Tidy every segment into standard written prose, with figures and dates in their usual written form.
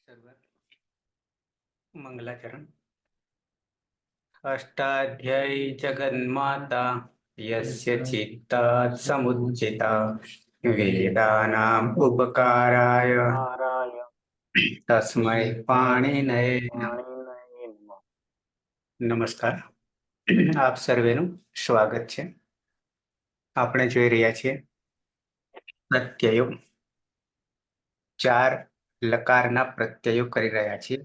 सर्व मंगलाचरण। अष्टाध्यायी जगन्माता यस्य चित्तात् समुज्झिता वेदानाम् उपकाराय तस्मै पाणिनये नमस्कार। આપ સર્વેનું સ્વાગત છે। આપણે જોઈ રહ્યા છીએ પ્રત્યયો, ચાર લકારના પ્રત્યયો કરી રહ્યા છીએ।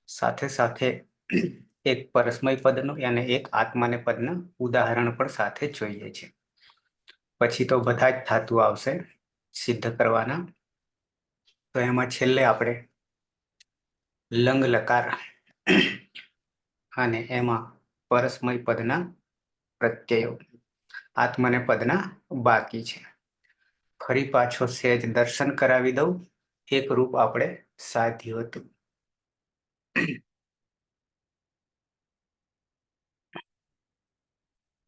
સાથે સાથે એક પરસ્મય પદનું અને એક આત્માને પદનું ઉદાહરણ પણ સાથે જોઈએ છે। પછી તો બધા જ ધાતુ આવશે સિદ્ધ કરવાના। તો એમાં છેલ્લે આપણે લંગ લકાર અને એમાં પરસ્મય પદના પ્રત્યયો, આત્માને પદના બાકી છે। ફરી પાછો સહેજ દર્શન કરાવી દઉં। એક રૂપ આપણે સાધ્યું હતું।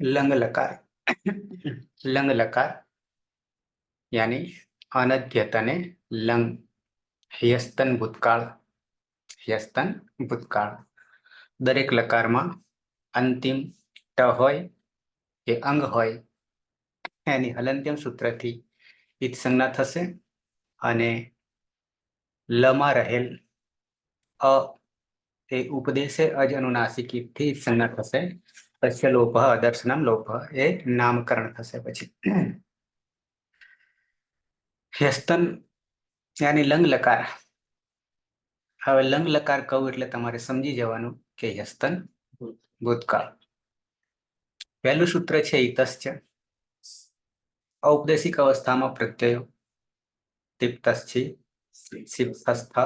लंग लकार, लंग लकार यानी अनद्यतने लंग, ह्यस्तन भूतकाळ, ह्यस्तन भूतकाळ। दरेक लकार में अंतिम ट होय के अंग होय एनी हलंत्यम सूत्र थी इत संज्ञा थशे अने लमा रहेल अ ए उपदेशे अज अनुनासिक थी संज्ञा थशे। तस्य लोपः अदर्शनम लोपः ए नामकरण थशे। पछी ह्यस्तन यानी लंग लकार। હવે લંગ લકાર કહું એટલે તમારે સમજી જવાનું કે ह्यस्तन ભૂતકાળ। પહેલું સૂત્ર છે ઇતશ્ચ। ઔપદેશિક અવસ્થામાં પ્રત્યયો તિપ્તશ્ચિ, સિપ્તસ્થ,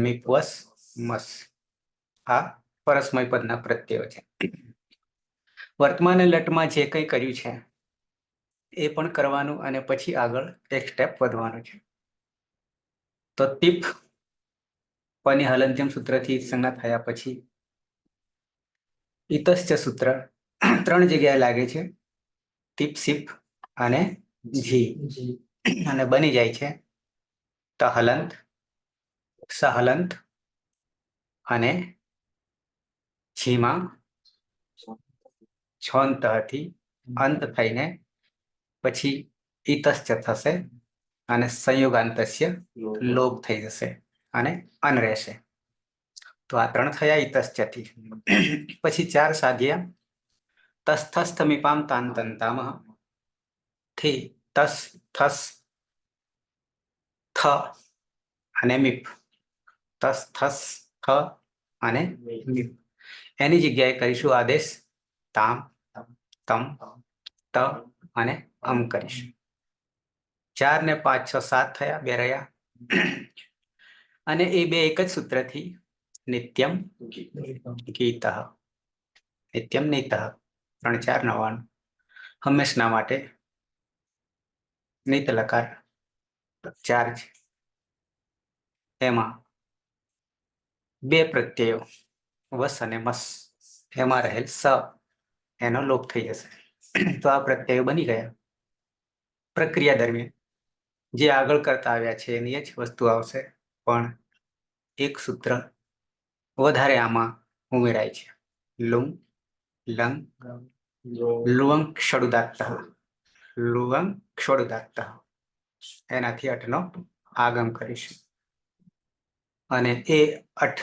મિપ્વસ, મસ આ પરસ્મય પદના પ્રત્યયો છે। વર્તમાન લટમાં જે કંઈ કર્યું છે એ પણ કરવાનું અને પછી આગળ એક સ્ટેપ વધવાનું છે। તો ટીપ પની હલંત્યમ સૂત્રથી સંજ્ઞા થયા પછી ઇતશ્ચ સૂત્ર ત્રણ જગ્યાએ લાગે છે, ટીપ સિપ અને જી, અને બની જાય છે તહલંત, સહલંત અને જીમાં છોંતથી અંત થઈને પછી ઇતશ્ચ થશે અને સંયોગાંતસ્ય લોપ થઈ જશે અને અન રહેશે। તો આ ત્રણ થયા ઇતશ્ચથી। પછી ચાર સાધ્યા તસ્થસ્થ મીપામ તાંતંતામહ થી તસ થસ થ અને મીપ, તસ થસ થ અને મીપ એની જગ્યાએ કરીશું આદેશ તામ, તમ, ત અને અમ કરીશું। 4 ને 5 6 7 થયા, બે રહ્યા। અને એ બે એક જ સૂત્રથી નિત્યમ ગીતઃ, નિત્યમ નીતઃ 3 4 9 હંમેશના માટે નિત લકાર 4 છે। એમાં બે પ્રત્યયો વસ અને મસ, એમાં રહેલ સ એનો લોપ થઈ જશે। તો આ પ્રત્યયો બની ગયા। પ્રક્રિયા દરમિયાન જે આગળ કરતા આવ્યા છે એની જ વસ્તુ આવશે, પણ એક સૂત્ર વધારે આમાં ઉમેરાય છે। લુંગ લંગ લુવંગ ક્ષડુદાત્તઃ, લુવંગ ક્ષડુદાત્તઃ એનાથી અટનો આગમ કરીશું। અને એ અઠ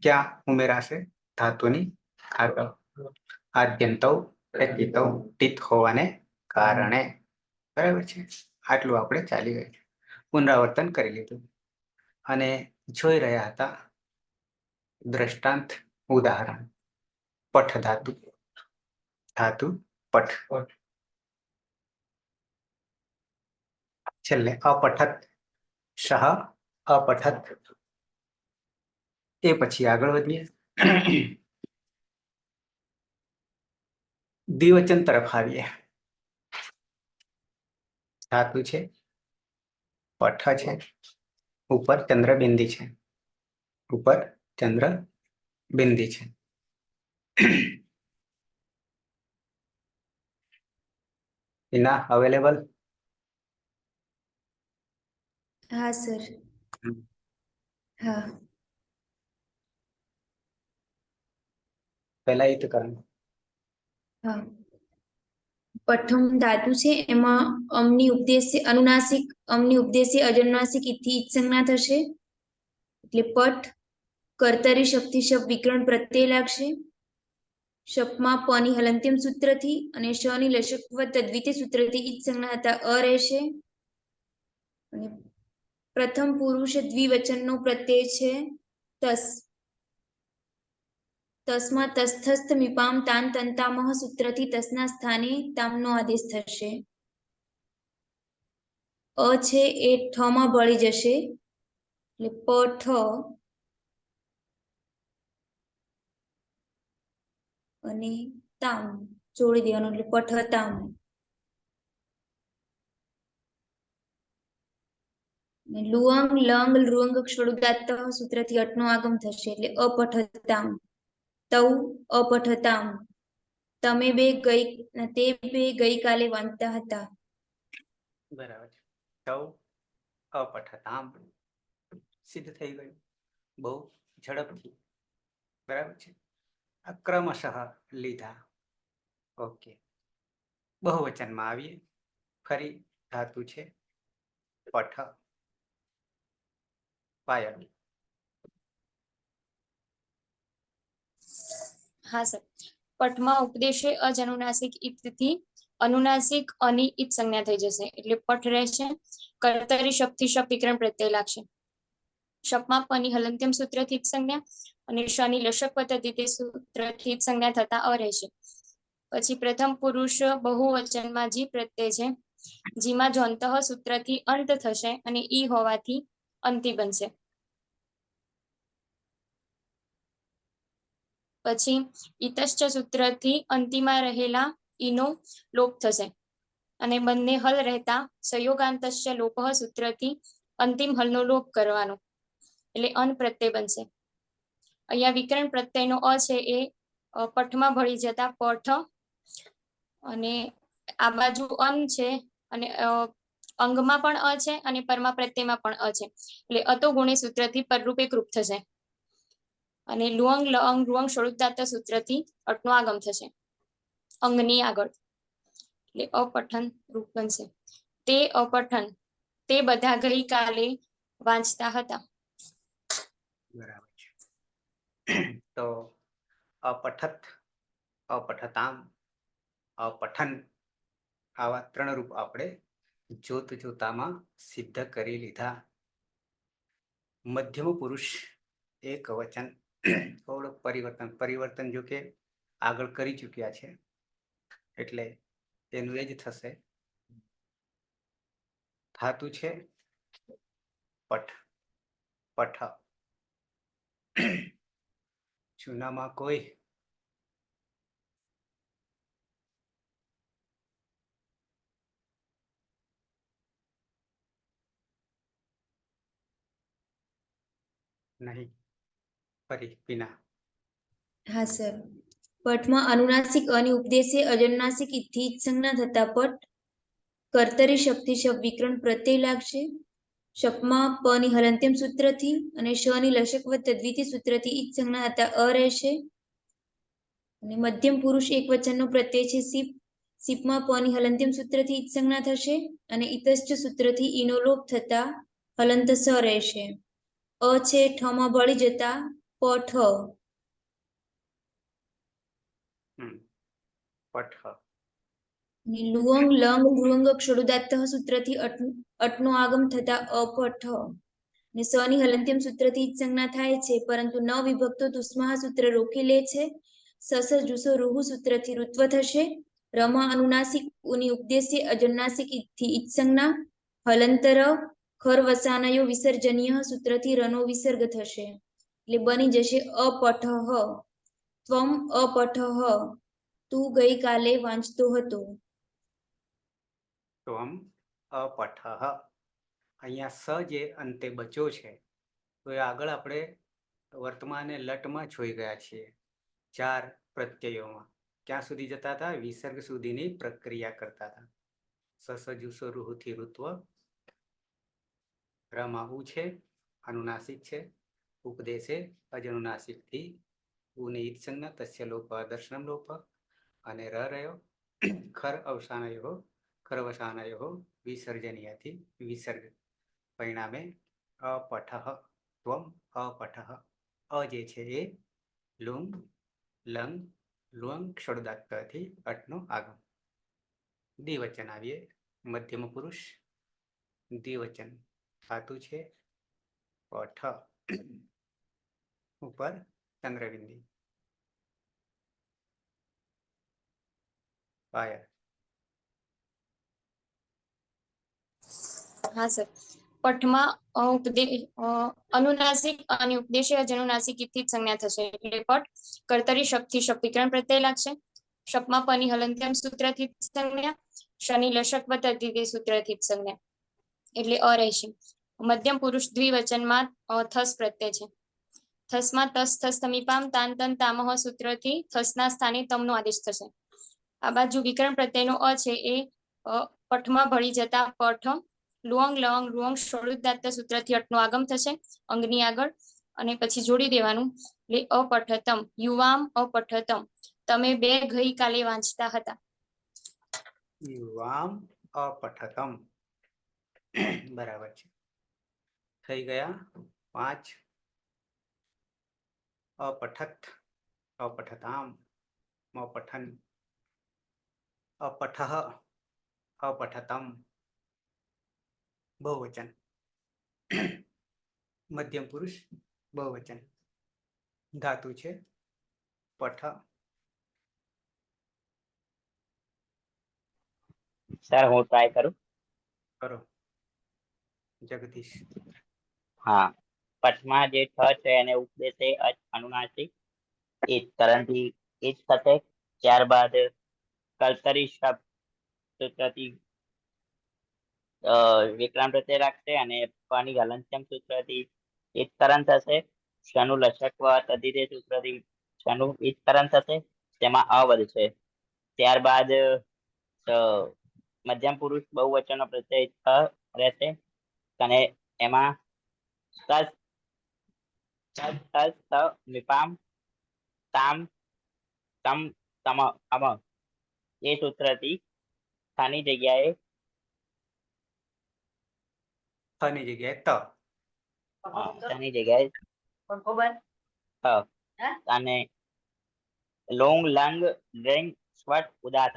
ક્યાં ઉમેરાશે? ધાતુની આગળ આદ્યંતૌ પ્રત્યિતૌ ટિત હોવાને કારણે। બરાબર છે, આટલું આપણે ચાલી ગયું, પુનરાવર્તન કરી લીધું અને જોઈ રહ્યા હતા દ્રષ્ટાંત ઉદાહરણ। પઠ ધાતુ, ધાતુ પઠ, છેલ્લે અપઠત, સહ અપઠત। એ પછી આગળ વધીએ, દ્વિવચન તરફ આવીએ। ધાતુ છે, પઠ છે, ઉપર ચંદ્ર બિંદી છે, ઉપર ચંદ્ર બિંદી છે। એના અવેલેબલ? हाँ सर। हाँ पहला इत करण हाँ प्रथम धातु छे एमां अमनी उपदेश अनुनासिक अमनी उपदेश अजनुनासिक इति ईच संज्ञा थशे એટલે પટ કર્તરી શક્તિ શબ્દ વિકરણ પ્રત્યય લાગશે શપમાં પની હલંત્યમ સૂત્રથી અને શની લશકવ તદ્વિતીય સૂત્રથી ઈચ સંજ્ઞા હતા અ રહેશે અને પ્રથમ પુરુષ દ્વિવચનનો પ્રત્યય છે તસ તસ્માં તસ્થસ્થ મીપામ તાન તંતામહ સૂત્રથી તસના સ્થાને તામનો આદેશ થશે અ છે એ ઠમાં ભળી જશે એટલે પ ઠ અને તામ જોડી દેવાનું એટલે પઠતામ લુઅંગ લંગ લુઅંગ ક્ષળુદાત્ત સૂત્રથી અટનો આગમ થશે એટલે અપઠતામ તૌ અપઠતામ તમે બે ગઈ તે બે ગઈકાલે વાંચતા હતા બરાબર છે તૌ અપઠતામ સિદ્ધ થઈ ગયું બહુ ઝડપથી બરાબર છે આ ક્રમશઃ લીધા ઓકે બહુવચનમાં આવીએ ફરી ધાતુ છે પઠ પાયલ હા સર પટમાં ઉપદેશે અજનુનાસિક ઇતથી અનુનાસિક અની ઈત સંજ્ઞા થઈ જશે એટલે પટ રહેશે કર્તરી શક્તિ શપ વિકરણ પ્રત્યય લાગશે શપમાં પની હલંત્યમ સૂત્રથી ઈત સંજ્ઞા અને શની લશક પદ્ધતિ સૂત્રથી ઈત સંજ્ઞા થતા અ રહેશે પછી પ્રથમ પુરુષ બહુવચનમાં જી પ્રત્યય છે જીમાં જોંતઃ સૂત્રથી અંત થશે અને ઈ હોવાથી અંતિ બનશે પછી ઈતશ્ચ સૂત્રથી અંતિમાં રહેલા ઈનો લોપ થશે અને બંને હલ રહેતા સંયોગાંતશ્ચ લોપઃ સૂત્રથી અંતિમ હલનો લોપ કરવાનો એટલે અન પ્રત્યય બનશે અહીંયા વિકરણ પ્રત્યયનો અ છે એ પઠમાં ભળી જતા પઠ અને આ બાજુ અન છે અને અંગમાં પણ અ છે અને પરમા પ્રત્યયમાં પણ અ છે એટલે અતો ગુણી સૂત્રથી પરરૂપે કૃપ થશે અને લુઅંગ લઅંગ રુઅંગ ષોડુદાત્ત સૂત્રથી અટનો આગમ થશે અંગની આગળ એટલે અપઠન રૂપ બનશે તે અપઠન તે બધા ગઈકાલે વાંચતા હતા બરાબર છે તો અપઠત અપઠતામ અપઠન આવા ત્રણ રૂપ આપણે જોત જોતામાં સિદ્ધ કરી લીધા મધ્યમ પુરુષ એક વચન થોડું પરિવર્તન જો કે આગળ કરી ચૂક્યા છે એટલે એનું એ જ થશે ધાતુ છે પઠ પઠ જૂનામાં કોઈ નહીં ફરી પીના હા સર પટમાં અનુનાસિક અને ઉપદેશે અજનુનાસિક ઇથી ઈચ સંજ્ઞા થતા પટ કર્તરી શક્તિ શબ્દ વિકરણ પ્રત્યય લાગશે શપમાં પની હલંત્યમ સૂત્રથી અને શની લશકવ તદ્વિતીય સૂત્રથી ઈચ સંજ્ઞા હતા અ રહેશે અને મધ્યમ પુરુષ એક વચનનો પ્રત્યય છે સીપ સીપમાં પની હલંત્યમ સૂત્રથી ઈચ સંજ્ઞા થશે અને ઈતશ્ચ સૂત્રથી ઈનો લોપ થતા હલંત સ રહેશે અ છે ઠમાં ભળી જતા પઠ પઠ લુઅંગ લંગ લુઅંગ ક્ષળુદાત્ત સૂત્રથી અટનો આગમ થતા અપઠ ને સની હલંત્યમ સૂત્રથી ઈચ સંજ્ઞા થાય છે પરંતુ ન વિભક્તો તુસ્મહ સૂત્ર રોકી લે છે સસ જુસો રૂહુ સૂત્રથી ઋત્વ થશે રમા અનુનાસિક ઉની ઉપદેશ્ય અજનુનાસિક થી ઈચ સંજ્ઞા હલંતર ખર વસાનયો વિસર્જનીય સૂત્રથી રનો વિસર્ગ થશે એટલે બની જશે અપઠ ત્વમ અપઠ તું ગઈકાલે વાંચતો હતો ત્વમ અપઠ અહીંયા સ જે અંતે બચ્યો છે તો એ આગળ આપણે વર્તમાને લટમાં જોઈ ગયા છીએ ચાર પ્રત્યયોમાં ક્યાં સુધી જતા હતા વિસર્ગ સુધીની પ્રક્રિયા કરતા હતા સસ જુસો રૂહથી ઋત્વ રમા ઉ છે અનુનાસિક છે ઉપદેશે અજનુનાસિકથી ઉને ઈત સંજ્ઞા તસ્ય લોપ દર્શનમ લોપ અને રહ્યો ખર અવસાનયો વિસર્જનીયથી વિસર્ગ પરિણામે અપઠ ત્વમ અપઠ અ જે છે એ લુંગ લંગ લુંગ ક્ષળદાત્તથી અટનો આગમ. દ્વિવચન આવીએ. મધ્યમ પુરુષ દ્વિવચન ધાતુ છે પઠ ઉપર ચંદ્રબિંદી પાયલ. હા સર. પઠમાં અનુનાસિક અને ઉપદેશી અજનુનાસિક થી જ સંજ્ઞા થશે. એટલે પઠ કર્તરી શબ્દથી શબ્દ વિકરણ પ્રત્યય લાગશે. શબ્દમાં પની હલંત્યમ સૂત્રથી સંજ્ઞા, શનિ લશક વતથી સૂત્રથી સંજ્ઞા, એટલે અ રહેશે. મધ્યમ પુરુષ દ્વિવચનમાં થસ પ્રત્યય છે. થસમાં તસ થસ તમીપામ તાન તન તામહ સૂત્રથી થસના સ્થાને તમનો આદેશ થશે. આ બાજુ વિકરણ પ્રત્યયનો અ છે એ પઠમાં ભળી જતા પઠ લુઅંગ લંગ લુઅંગ શોરુદાત્ત સૂત્રથી અટનો આગમ થશે અંગની આગળ, અને પછી જોડી દેવાનું. એટલે અપઠતમ યુવામ અપઠતમ, તમે બે ગઈકાલે વાંચતા હતા. યુવામ અપઠતમ. બરાબર છે. થઈ ગયા 5. અપઠત અપઠતામ અપઠન અપઠ અપઠતમ બહુવચન. મધ્યમ પુરુષ બહુવચન ધાતુ છે પઠ. સર હું ટ્રાય કરું. કરો જગદીશ. હા, પઠમાં જે ઠ છે એને ઉપદેશે અનુનાસિક ઈજ કરણથી ઈજ થશે. ત્યારબાદ કર્તરી શબ્દ સૂત્રથી વિક્રાંત પ્રત્યય રાખશે અને પાણી હલંત્યમ સૂત્રથી ઈજ કરણ થશે. શનુ લશક તદિતે સૂત્રથી શનુ ઈજ કરણ થશે, તેમાં અ વધશે. ત્યારબાદ મધ્યમ પુરુષ બહુવચનનો પ્રત્યય થ રહેશે અને એમાં તસ તસ તસ ત વિપામ તામ તમ તમ અમ એ સૂત્રથી સ્થાની જગ્યાએ થની જગ્યાએ ત. સ્થાની જગ્યાએ થ અને લોંગ લંગ ડ્રેંગ સ્વટ ઉદાત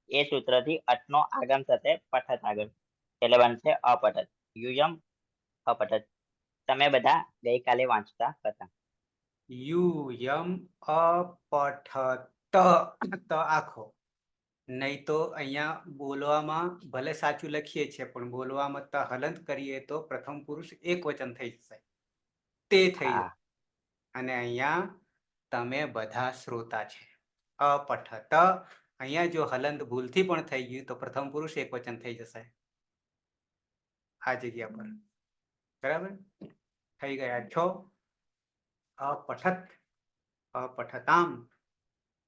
એ સૂત્રથી અટનો આગમ થશે પઠત આગળ, એટલે બનશે અપઠત. યુયમ અપઠત. તમે બધા ગઈકાલે વાંચતા હતા. યુયમ અપઠત ત આખો. નહીં તો અહીંયા બોલવામાં ભલે સાચું લખીએ છીએ પણ બોલવામાં ત હલંત કરીએ તો પ્રથમ પુરુષ એક વચન થઈ જશે, તે થઈ જાય. અને અહીંયા તમે બધા શ્રોતા છે. અપઠત અહીંયા જો હલંત ભૂલથી પણ થઈ ગયું તો પ્રથમ પુરુષ એક વચન થઈ જશે આ જગ્યા પર. બરાબર. થઈ ગયા 6. અપઠત અપઠતામ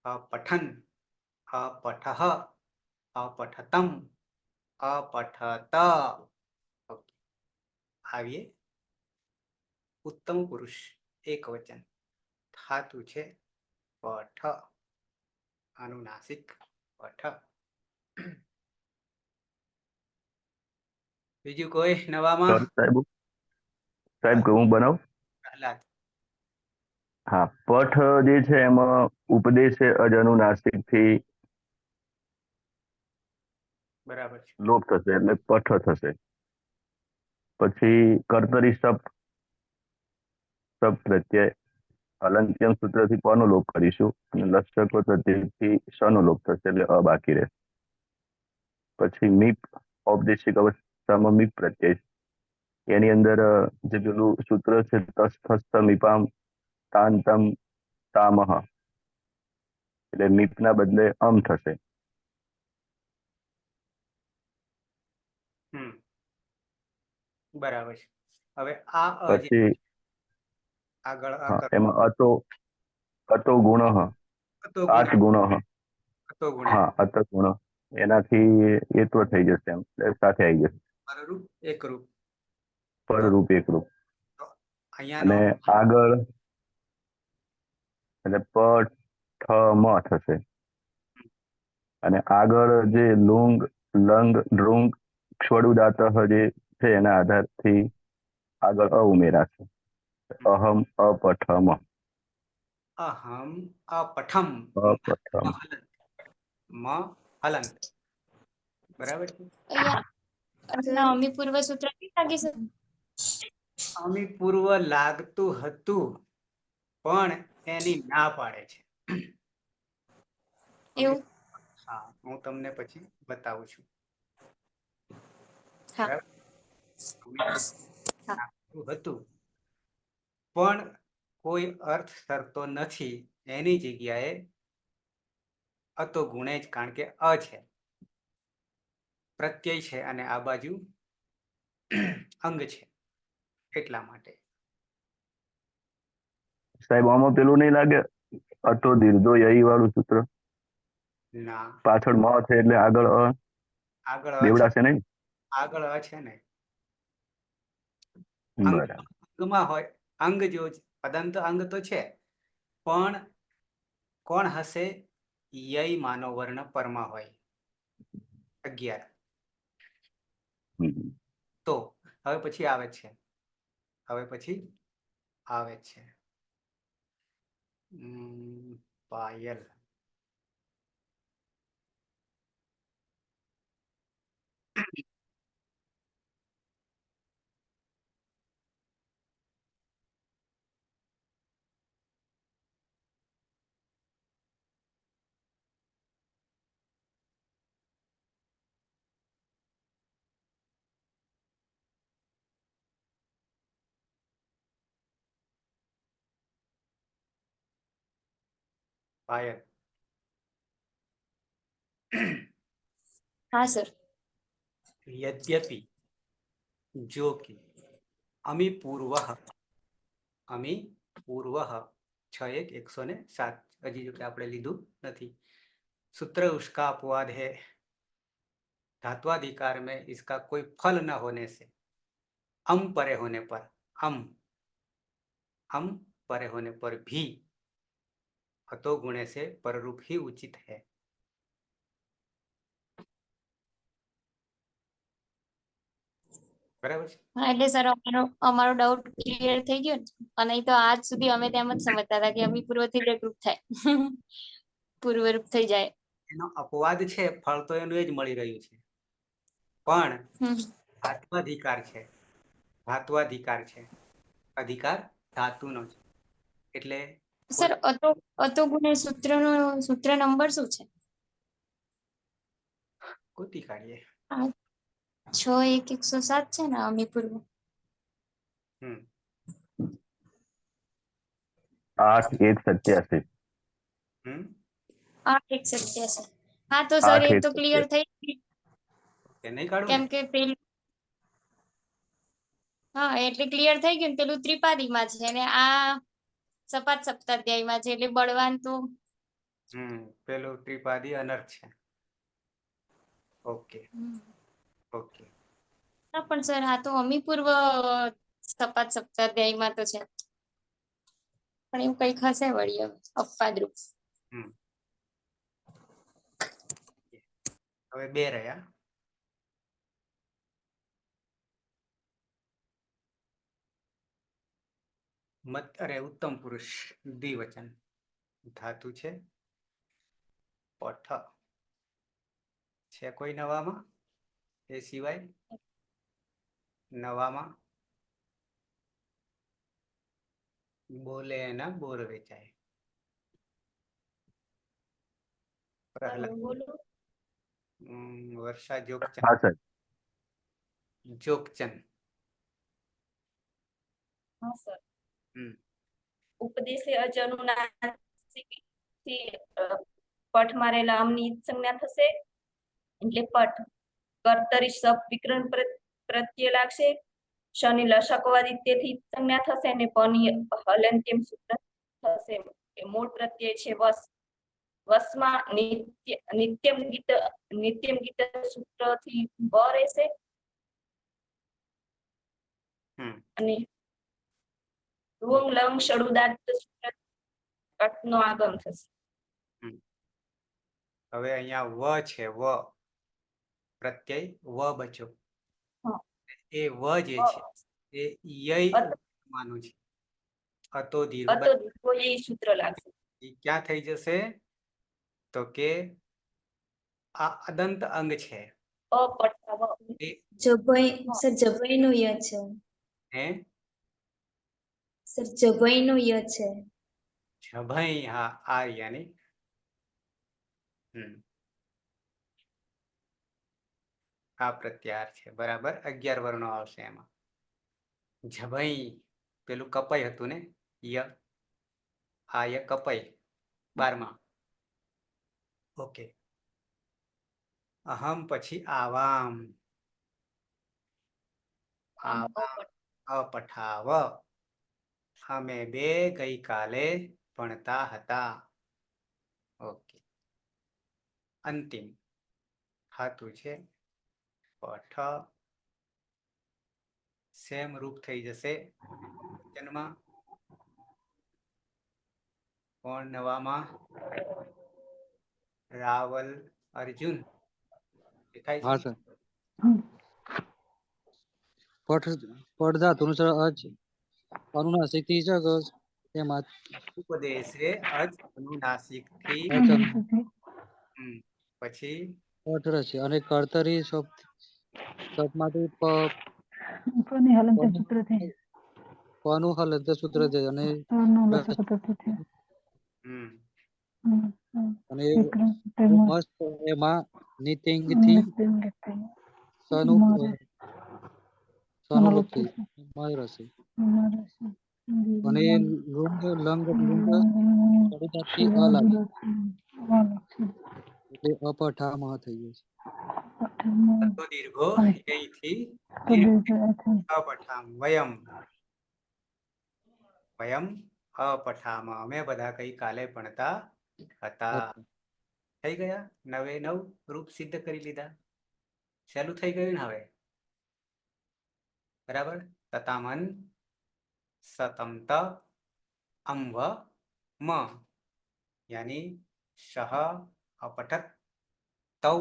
અપઠન અપઠ અપઠતમ અપઠત. આવીએ ઉત્તમ પુરુષ એક વચન ધાતુ છે પઠ અનુનાસિક પઠ. બીજું કોઈ નવામાં? સાહેબ હું બનાવ. પ્રહલાદ. હા, પઠ જે છે એમાં ઉપદેશ અજનુનાસિક થી બરાબર છે. લોપ થશે એટલે પઠ થશે. પછી કર્તરી શબ્દ પ્રત્યય હલંત્યમ સૂત્રથી પનો લોપ કરીશું અને લક્ષકો પ્રત્યયથી શનો લોપ થશે એટલે અ બાકી રહે. પછી મીપ ઔપદેશિક અવસ્થામાં મીપ પ્રત્યય, એની અંદર જે પેલું સૂત્ર છે તસ થસ મીપામ તાન તમ તામહ, એટલે મીપના બદલે અમ થશે. બરાબર છે. હવે આ પછી આગળ એમાં અતો ગુણ 8 ગુણ. હા, અત ગુણ એનાથી એત્વ થઈ જશે, એમ સાથે આવી જશે. પરરૂપ એકરૂપ. પરરૂપ એકરૂપ. અહીંયાનો અને આગળ એટલે પ ઠ મ થશે અને આગળ જે લુંગ લંગ ડ્રુંગ ક્ષોડુદાતઃ જે છે એના આધારથી આગળ અ ઉમેરાશે અહમ અપઠમ અહમ અપઠમ અપઠમ મ હલંત. બરાબર છે. અહીંયા અમી પૂર્વ સૂત્ર નહીં લાગી સર? અમી પૂર્વ લાગતું હતું પણ એની ના પાડે છે. એવું? હા, હું તમને પછી બતાવું છું. હા. બરાબર? અમી પૂર્વ હા. લાગતું હતું પણ કોઈ અર્થ કરતો નથી એની જગ્યાએ અતો ગુણે જ, કારણ કે અ છે, પ્રત્યય છે અને આ બાજુ અંગ છે એટલા માટે. સાહેબ આમાં પેલું નહીં લાગે અતો દીર્ઘો યઈ વાળું સૂત્ર ના, પાછળ મ છે એટલે આગળ અ આગળ બેવડાશે નહીં? આગળ અ છે ને. અંગ બરાબર. અંગમાં હોય, અંગ જો પદંત અંગ તો છે પણ કોણ હશે? યય માનો વર્ણ પરમાં હોય 11. હમ. તો હવે પછી આવે છે, પાયલ. પાયલ. હા સર. यद्यपि, जो कि, अमी पूर्व 6-1-107 हजी जो कि आपणे लीधुं नथी. सूत्र उसका अपवाद है, धात्वाधिकार में इसका कोई फल न होने से परे होने पर परे होने पर भी अतो गुणे से पररूप ही उचित है. बराबर છે? હા, એટલે સર અમારો ડાઉટ ક્લિયર થઈ ગયો ને. અને ઈ તો આજ સુધી અમે તેમ જ સમજતા હતા કે અમી પૂર્વથી એકરૂપ થાય. પૂર્વરૂપ થઈ જાય. એનો અપવાદ છે, ફળ તો એનું એ જ મળી રહ્યું છે, પણ હમ. ધાત્વાધિકાર છે, અધિકાર ધાતુનો છે, એટલે સર અતો ગુણે સૂત્ર નંબર શું છે? ગોતી કાઢીએ. 6-1-107 છે ને અમી પૂર્વ. 8-1-87 8-1-87. હા, તો સર એ તો ક્લિયર 8-1-87 થઈ ગયું. કે નહીં કાઢું કેમ ને? કે પેલું, હા, એટલે ક્લિયર થઈ ગયું ને. પેલું ત્રિપાદીમાં છે ને આ સપાટ સપ્તાધ્યાયમાં છે, એટલે બળવાન તો પેલું ત્રિપાદી અનર્થ છે. ઓકે. હા, પણ સર આ તો અમી પૂર્વ સપાટ સપ્તાધ્યાયમાં તો છે, પણ એવું કઈક હશે વળી હવે અપવાદરૂપ. હવે 2 રહ્યા. ઉત્તમ પુરુષ દ્વિવચન ધાતુ છે પઠ. છે કોઈ નવામાં? એ સિવાય નવામાં બોલે એના બોર વેચાય. પ્રહલાદ. વર્ષા જોગચંદ. હા સાહેબ. જોગચંદ. હા સર. ઉપદેશે અજનુનાસિકથી પઠ મારેલા આમની સંજ્ઞા થશે એટલે પઠ. કર્તરી સપ વિકરણ પ્રત્યે લાગશે. શનિ લશકવાદી તેથી સંજ્ઞા થશે અને પની હલંત્યમ સૂત્ર થશે. એ મૂળ પ્રત્યય છે વસ. વસમાં નિત્યમ ગીત સૂત્રથી બ રહેશે અને લુવંગ લંગ ષડુદાત્ત સૂત્રથી અટનો આગમ થશે. હવે અહીંયા વ છે, વ પ્રત્યય વ બચ્યો. હા. એ વ જે છે એ ય અત- માનું છે. અતો દીર્ઘ અતો દીર્ઘો એ સૂત્ર લાગશે. એ ક્યાં થઈ જશે? તો કે આ અદંત અંગ છે અપઠાવ એ જભય સર જભય નો ય છે હે સર જભય નો ય છે. જભઈ, હા આ યાની આ પ્રત્યાહાર છે. બરાબર, 11 વર્ણો આવશે એમાં. જભઈ પેલું કપાઈ હતું ને, ય આ ય કપાઈ 12માં. ઓકે. અહમ પછી આવામ, અપઠાવ. અમે બે ગઈકાલે ભણતા હતા. ઓકે. અંતિમ હાતું છે પઠ, સેમ રૂપ થઈ જશે જન્મ. કોણ નવામાં? રાવલ અર્જુન દેખાય હા છે? સર. પઠ ધાતુનું સર અજ અનુનાસિક થી જગ તેમાં ઉપદેશે અજ અનુનાસિક થી પછી પઠ રહેશે અને કર્તરી શબ્દમાંથી પનું હલંત સૂત્ર છે અને અને મસ્ત એમાં નિતિંગ થી સનુલોપ થઈ રહેશે અને લુંગ લંગ લુંગ શરૂઆતથી અ લાગે એટલે અપઠામાં થઈ જશે. તત્વ દીર્ઘો અહીંથી દીર્ઘ અપઠામ વયમ, વયમ અપઠામ અમે બધા કઈ કાલે ભણતા હતા. થઈ ગયા 9 રૂપ સિદ્ધ કરી લીધા. સહેલું થઈ ગયું ને હવે? બરાબર. તતામન સતમત અંવ મ यानी शह अपठत, तौ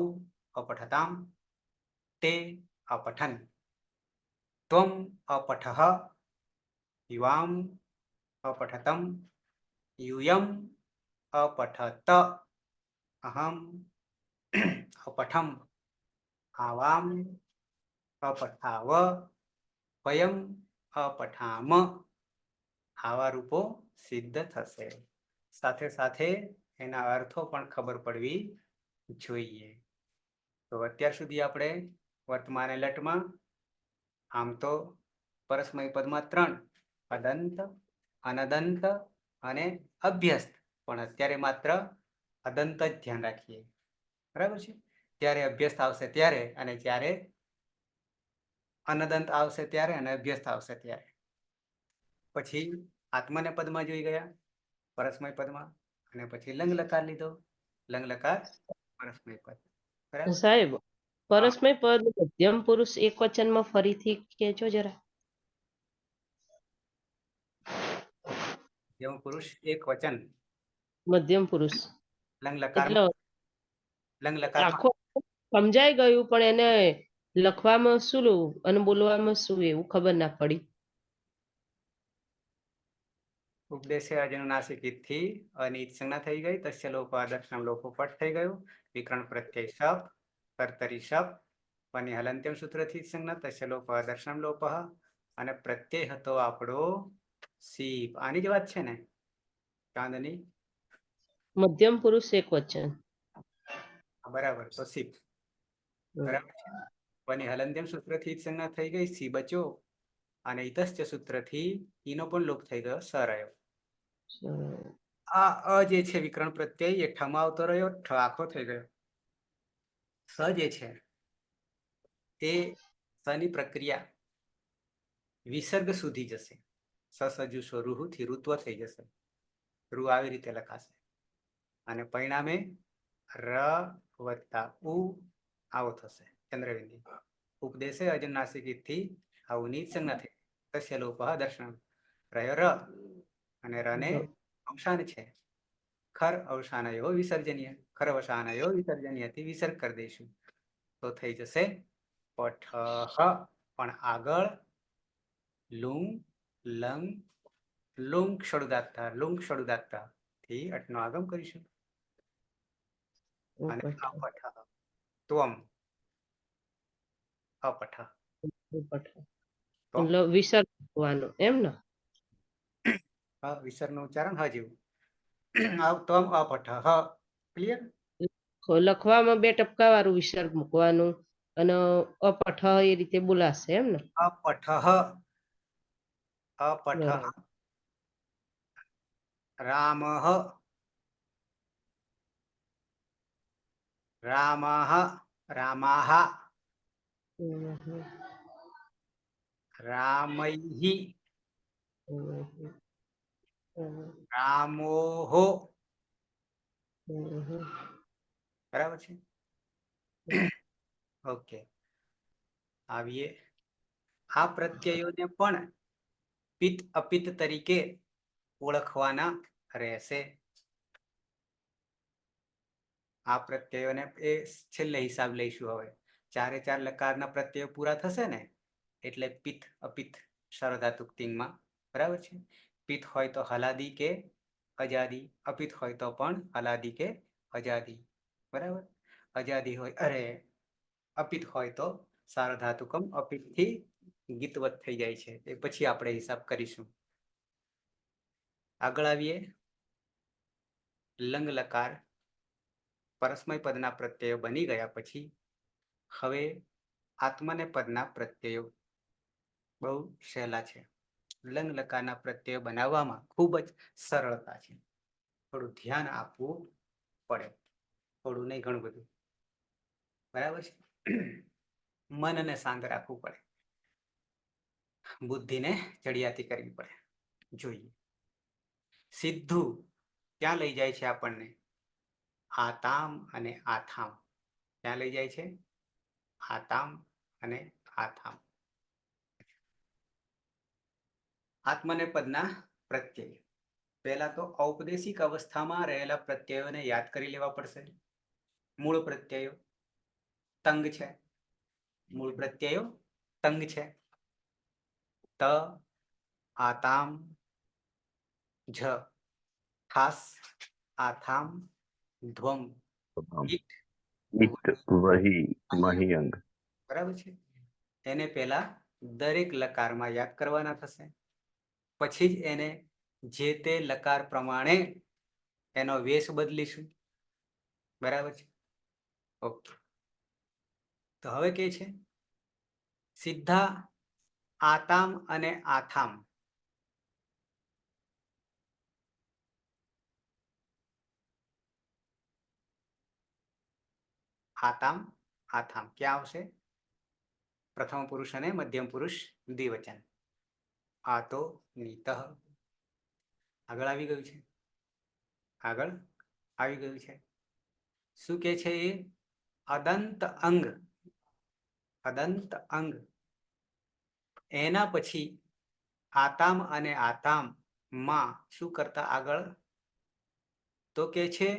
अपठताम, ते अपठन, त्वम अपठः, युवाम अपठतम, यूयम अपठत, अहम अपठम, आवाम अपठाव, वयम अपठाम. આવા રૂપો સિદ્ધ થશે. સાથે સાથે એના અર્થો પણ ખબર પડવી જોઈએ. તો અત્યાર સુધી આપણે વર્તમાન લટમાં આમ તો પરસ્મય પદમાં 3 અદંત, અનદંત અને અભ્યસ્ત, પણ અત્યારે માત્ર અદંત જ ધ્યાન રાખીએ. બરાબર છે? ત્યારે અભ્યસ્ત આવશે ત્યારે, અને જ્યારે અનદંત આવશે ત્યારે અને અભ્યસ્ત આવશે ત્યારે. પછી આત્મને પદમાં જોઈ ગયા પરસ્મય પદમાં, અને પછી લંગ લકાર લીધો, લંગ લકાર પરસ્મય પદ. બરાબર. સાહેબ પરસ્મય પદ મધ્યમ પુરુષ એક વચનમાં ફરીથી કહેજો જરા. મધ્યમ પુરુષ એક વચન મધ્યમ પુરુષ લંગ લકાર, એટલે લંગ લકાર આખો સમજાઈ ગયું પણ એને લખવામાં શું અને બોલવામાં શું એવું ખબર ના પડી. ઉપદેશે અજનુનાસિકથી અનિત સંજ્ઞા થઈ ગઈ. તસ્ય લોકો આદર્શનામ લોકો પટ થઈ ગયું. વિકરણ પ્રત્યય શપ, કર્તરી શપ, અને હલંત્યમ સૂત્રથી સંજ્ઞા તસ્ય લોકો આદર્શનામ લોપ. અને પ્રત્યય હતો આપણો સીપ. આની જ વાત છે ને ચાંદની? મધ્યમ પુરુષ એક વચન. બરાબર, તો સીપ. બરાબર છે. અને હલંત્યમ સૂત્રથી સંજ્ઞા થઈ ગઈ, સી બચ્યો. અને ઇતશ્ચ સૂત્રથી ઈનો પણ લોપ થઈ ગયો, સ રહ્યો. આ અ જે છે વિકરણ પ્રત્યય એ ઠમાં આવતો રહ્યો, ઠ આખો થઈ ગયો. સ જે છે તે સની પ્રક્રિયા વિસર્ગ સુધી જશે. સસજુ સ્વરૂહ થી ઋત્વ થઈ જશે. રૂ આવી રીતે લખાશે, અને પરિણામે ર વત્તા ઉ આવો થશે ચંદ્રબિંદુ. ઉપદેશે અજનાસિકથી આવું નીચ સંજ્ઞા થઈ. તસ્ય લોપ દર્શન. રયો ર અને રને અવસાન છે. ખર અવસાનયો વિસર્જનીય, ખર અવસાનયો વિસર્જનીયથી વિસર્ગ કરી દઈશું તો થઈ જશે પઠ. પણ આગળ લુંગ લંગ લુંગ ષડુદાત્તા થી અટનો આગમ કરીશું. અને અપઠ ત્વમ અપઠ તો એટલે વિસર્ગ કરવાનો એમ ને? વિસર્ગનું ઉચ્ચારણ હ જેવું. ત્વમ અપઠ ક્લિયર. લખવામાં 2 ટપકા વાળું વિસર્ગ મૂકવાનું અને અપઠ એ રીતે બોલાશે એમ ને? અપઠ અપઠ બરાબર. રામઃ રામઃ રામાઃ હમ, હમ, રામૈઃ હમ, હમ, રામોઃ. હમ. બરાબર છે. ઓકે, આવીએ આ પ્રત્યયોને પણ પિત્ત અપિત્ત તરીકે ઓળખવાના રહેશે. આ પ્રત્યયોને એ છેલ્લે હિસાબ લઈશું. હવે 4 લકારના પ્રત્યયો પૂરા થશે ને એટલે પિત્ત અપિત્ત સાર્વધાતુક તિંગમાં. બરાબર છે. પિત્ત હોય તો હલાદી કે અજાદી, અપિત્ત હોય તો પણ હલાદી કે અજાદી. બરાબર. અજાદી હોય અપિત્ત હોય તો સાર્વધાતુકમ અપિત્ત થી ગીતવત થઈ જાય છે. એ પછી આપણે હિસાબ કરીશું. આગળ આવીએ. લંગ લકાર પરસ્મય પદના પ્રત્યયો બની ગયા પછી હવે આત્મને પદના પ્રત્યયો બહુ સહેલા છે. લંગ લકારના પ્રત્યયો બનાવવામાં ખૂબ જ સરળતા છે. થોડું ધ્યાન આપવું પડે, થોડું નહીં ઘણું બધું. બરાબર છે. મનને શાંત રાખવું પડે, બુદ્ધિને ચડિયાતી કરવી પડે. જોઈએ, સીધું ક્યાં લઈ જાય છે આપણને? આતામ અને આથામ. ક્યાં લઈ જાય છે? આતામ અને આથામ. આત્મને પદના પ્રત્યય. પહેલા તો ઔપદેશિક અવસ્થામાં રહેલા પ્રત્યયોને યાદ કરી લેવા પડશે. મૂળ પ્રત્યયો તંગ છે. મૂળ પ્રત્યયો તંગ છે. ત, આતામ, જ, ખાસ, આથામ, ધ્વમ, ઈટ, ઈટ વહી મહિયંગ. બરાબર છે. એને પહેલા દરેક લકારમાં યાદ કરવાના થશે. પછી જ એને જે તે લકાર પ્રમાણે એનો વેશ બદલીશું. બરાબર છે. ઓકે, તો હવે કે છે સીધા આતામ અને આથામ. આતામ આથામ ક્યાં આવશે? પ્રથમ પુરુષ અને મધ્યમ પુરુષ દ્વિવચન. આતો નીતઃ. આગળ આવી ગયું છે. આગળ આવી ગયું છે. શું કે છે એ? અદંત અંગ. અદંત અંગ. એના પછી આતામ અને આતામ માં શું કરતા આગળ? તો કે છે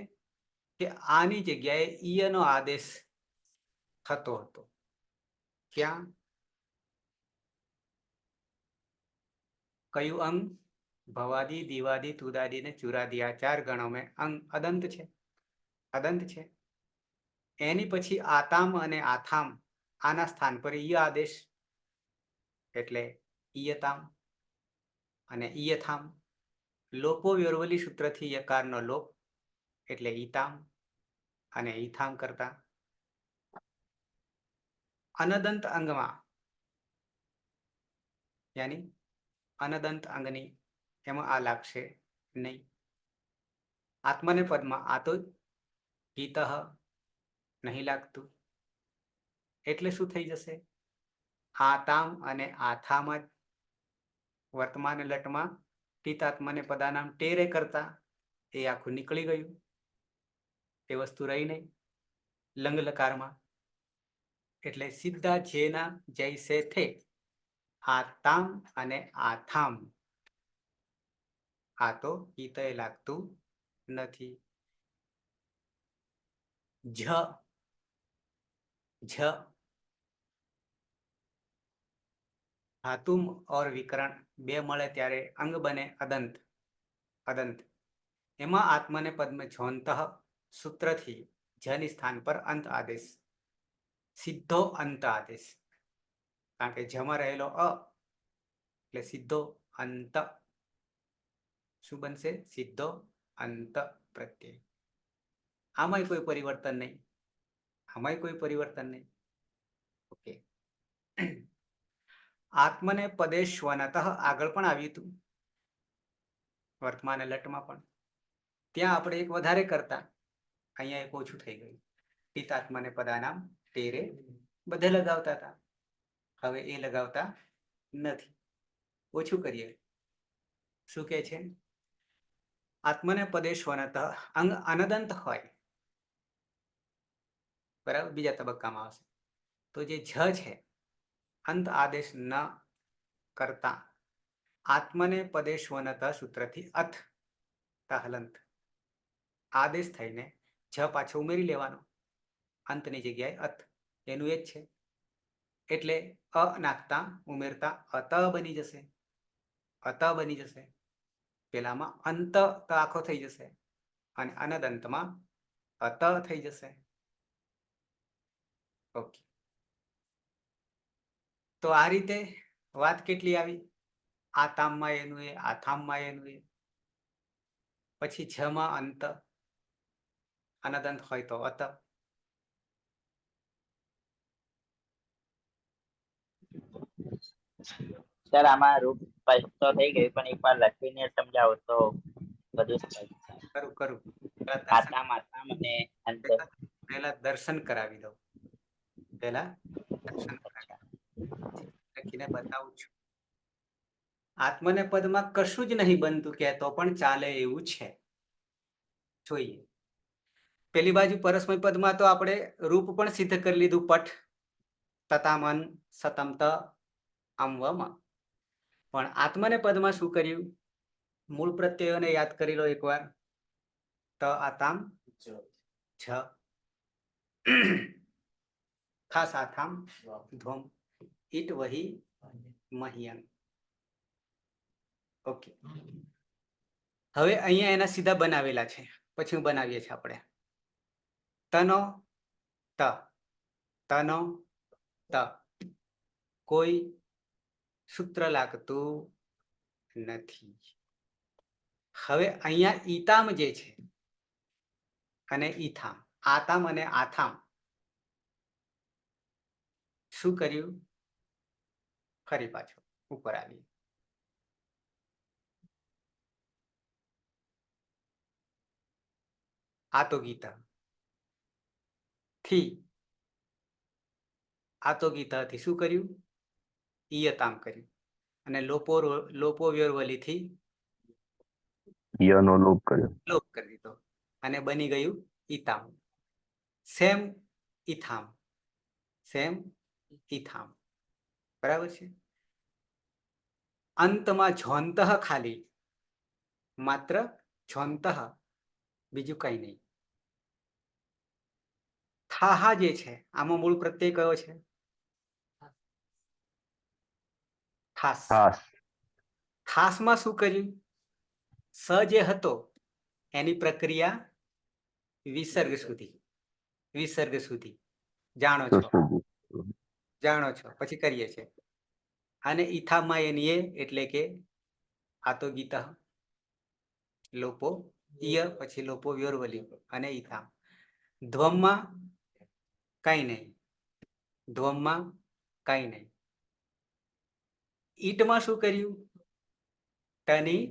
કે આની જગ્યાએ ઈયનો આદેશ થતો હતો. ક્યાં? કયું અંગ? ભવાદી, દિવાદી, તુદાદી ને ચુરાદી. આ 4 ગણોમાં અંગ અદંત છે. અદંત છે. એની પછી આતામ અને આથામ, આના સ્થાન પર ઈય આદેશ એટલે ઈયતામ અને ઈયથામ. લોપો વ્યોરવલી સૂત્રથી યકારનો લોપ એટલે ઈતામ અને ઈથામ કરતા. અનદંત અંગમાં યાની અનદંત અંગની એમાં આ લાગશે નહીં. આત્મને પદમાં આ તો ગીત નહીં લાગતું. એટલે શું થઈ જશે? આતામ અને આથામ જ વર્તમાન લટમાં ટીતાત્મને પદાનામ ટેરે કરતા એ આખું નીકળી ગયું. એ વસ્તુ રહી નહીં લંગ લકારમાં. એટલે સીધા જેના જૈસે થે આતામ અને આથામ આ તો ઈતય લાગતું નથી. જ ધાતુમ ઓર વિકરણ બે મળે ત્યારે અંગ બને અદંત. એમાં આત્મને પદમાં જોનતઃ સૂત્રથી જની સ્થાન પર અંત આદેશ, સીધો અંત આદેશ. કારણ કે જમાં રહેલો અ એટલે સીધો અંત. શું બનશે? સીધો અંત પ્રત્યય. આમાંય કોઈ પરિવર્તન નહીં, આમાંય કોઈ પરિવર્તન નહીં. ઓકે. આત્મને પદે શ્વનતઃ આગળ પણ આવ્યું હતું, વર્તમાન લટમાં પણ. ત્યાં આપણે એક વધારે કરતા, અહીંયા એક ઓછું થઈ ગયું. પિતાત્મને પદાનામ તેરે બધે લગાવતા હતા, હવે એ લગાવતા નથી, ઓછું કરીએ. શું કે છે? આત્મને પદે શ્વનતઃ અંગ અનદંત હોય, બરાબર, બીજા તબક્કામાં આવશે. તો જે જ છે અંત આદેશ ન કરતા આત્મને પદે શ્વનતઃ સૂત્રથી અથ હલંત આદેશ થઈને જ પાછો ઉમેરી લેવાનો અંતની જગ્યાએ અથ, એનું એ જ છે. એટલે અ નાખતા ઉમેરતા અત બની જશે, અત બની જશે. પેલામાં અંત તો આખો થઈ જશે અને અનદંતમાં અત થઈ જશે. ઓકે. તો આ રીતે વાત કેટલી આવી? આતામમાં એનું એ, આથામમાં એનું એ, પછી જમાં અંત, અનદંત હોય તો અત. સર આમાં રૂપ સ્પષ્ટ તો થઈ ગયું, પણ એકવાર લખીને સમજાવો તો બધું સ્પષ્ટ થાય. કરું આતામ આતામ અને અંત. પહેલા દર્શન કરાવી દઉં, પહેલા દર્શન લખીને બતાવું છું. આત્મને પદમાં કશું જ નહીં બનતું કે તો પણ ચાલે એવું છે. જોઈએ, પેલી બાજુ પરસ્મય પદમાં તો આપણે રૂપ પણ સિદ્ધ કરી લીધું, પઠ તતામન સતમત અમવમ. પણ આત્મને પદમાં શું કર્યું? મૂળ પ્રત્યયોને યાદ કરી લો એકવાર. ત આતામ છ, ખાસ આથામ ધ્વમ, ઈટ વહી મહિયન. ઓકે. હવે અહીંયા એના સીધા બનાવેલા છે, પછી બનાવીએ છીએ આપણે. તનો ત, તનો ત, કોઈ સૂત્ર લાગતું નથી. હવે અહીંયા ઈતામ જે છે અને ઈથામ, આતામ અને આથામ શું કર્યું? ફરી પાછો ઉપર આવી. આ તો ગીતા થી, આ તો ગીતા થી શું કર્યું? ઈયતામ કર્યું. અને લોપો વ્યોરવલી થી યનો લોપ કર્યો. લોપ કરી દીધો અને બની ગયું ઈતામ. Same ઈથામ, same ઈથામ. બરાબર છે. અંતમાં ઝોંતઃ ખાલી, માત્ર ઝોંતઃ, બીજું કઈ નહીં. થાહા જે છે આમાં મૂળ પ્રત્યય કયો છે? થાસ. ખાસ થાસમાં શું કર્યું? સ જે હતો એની પ્રક્રિયા વિસર્ગ સુધી, વિસર્ગ સુધી. જાણો છો, જાણો છો, પછી કરીએ છીએ. અને ઈથામાં એની એ એટલે કે આ તો ગીતા, લોપો ઈય, પછી લોપો વ્યોરવલી અને ઈથામ. ધ્વમમાં કઈ નહીં, ધ્વમમાં કઈ નહીં. ઈટમાં શું કર્યું? ટની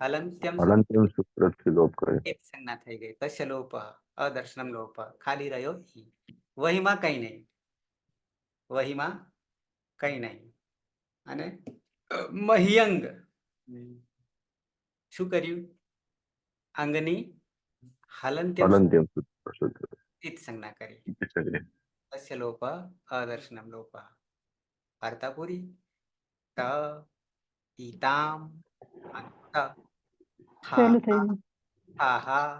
હલંત્યમ હલંત્યમ સૂત્રથી લોપ કર્યો. એક સંજ્ઞા થઈ ગઈ. તસ્ય લોપ, અદર્શનમ લોપ, ખાલી રહ્યો ઈ. વહીમાં કઈ નહીં, વહીમાં કઈ નહીં. અને મહિયંગ શું કર્યું? અંગની હલંત્યમ સૂત્ર ચિત્ત સંજ્ઞા કરી. સૂત્ર. તસ્ય લોપ, અદર્શનમ લોપ. વાર્તા પૂરી. ત ઈતામ અંત હા સહેલું થઈ ગયું. હા હા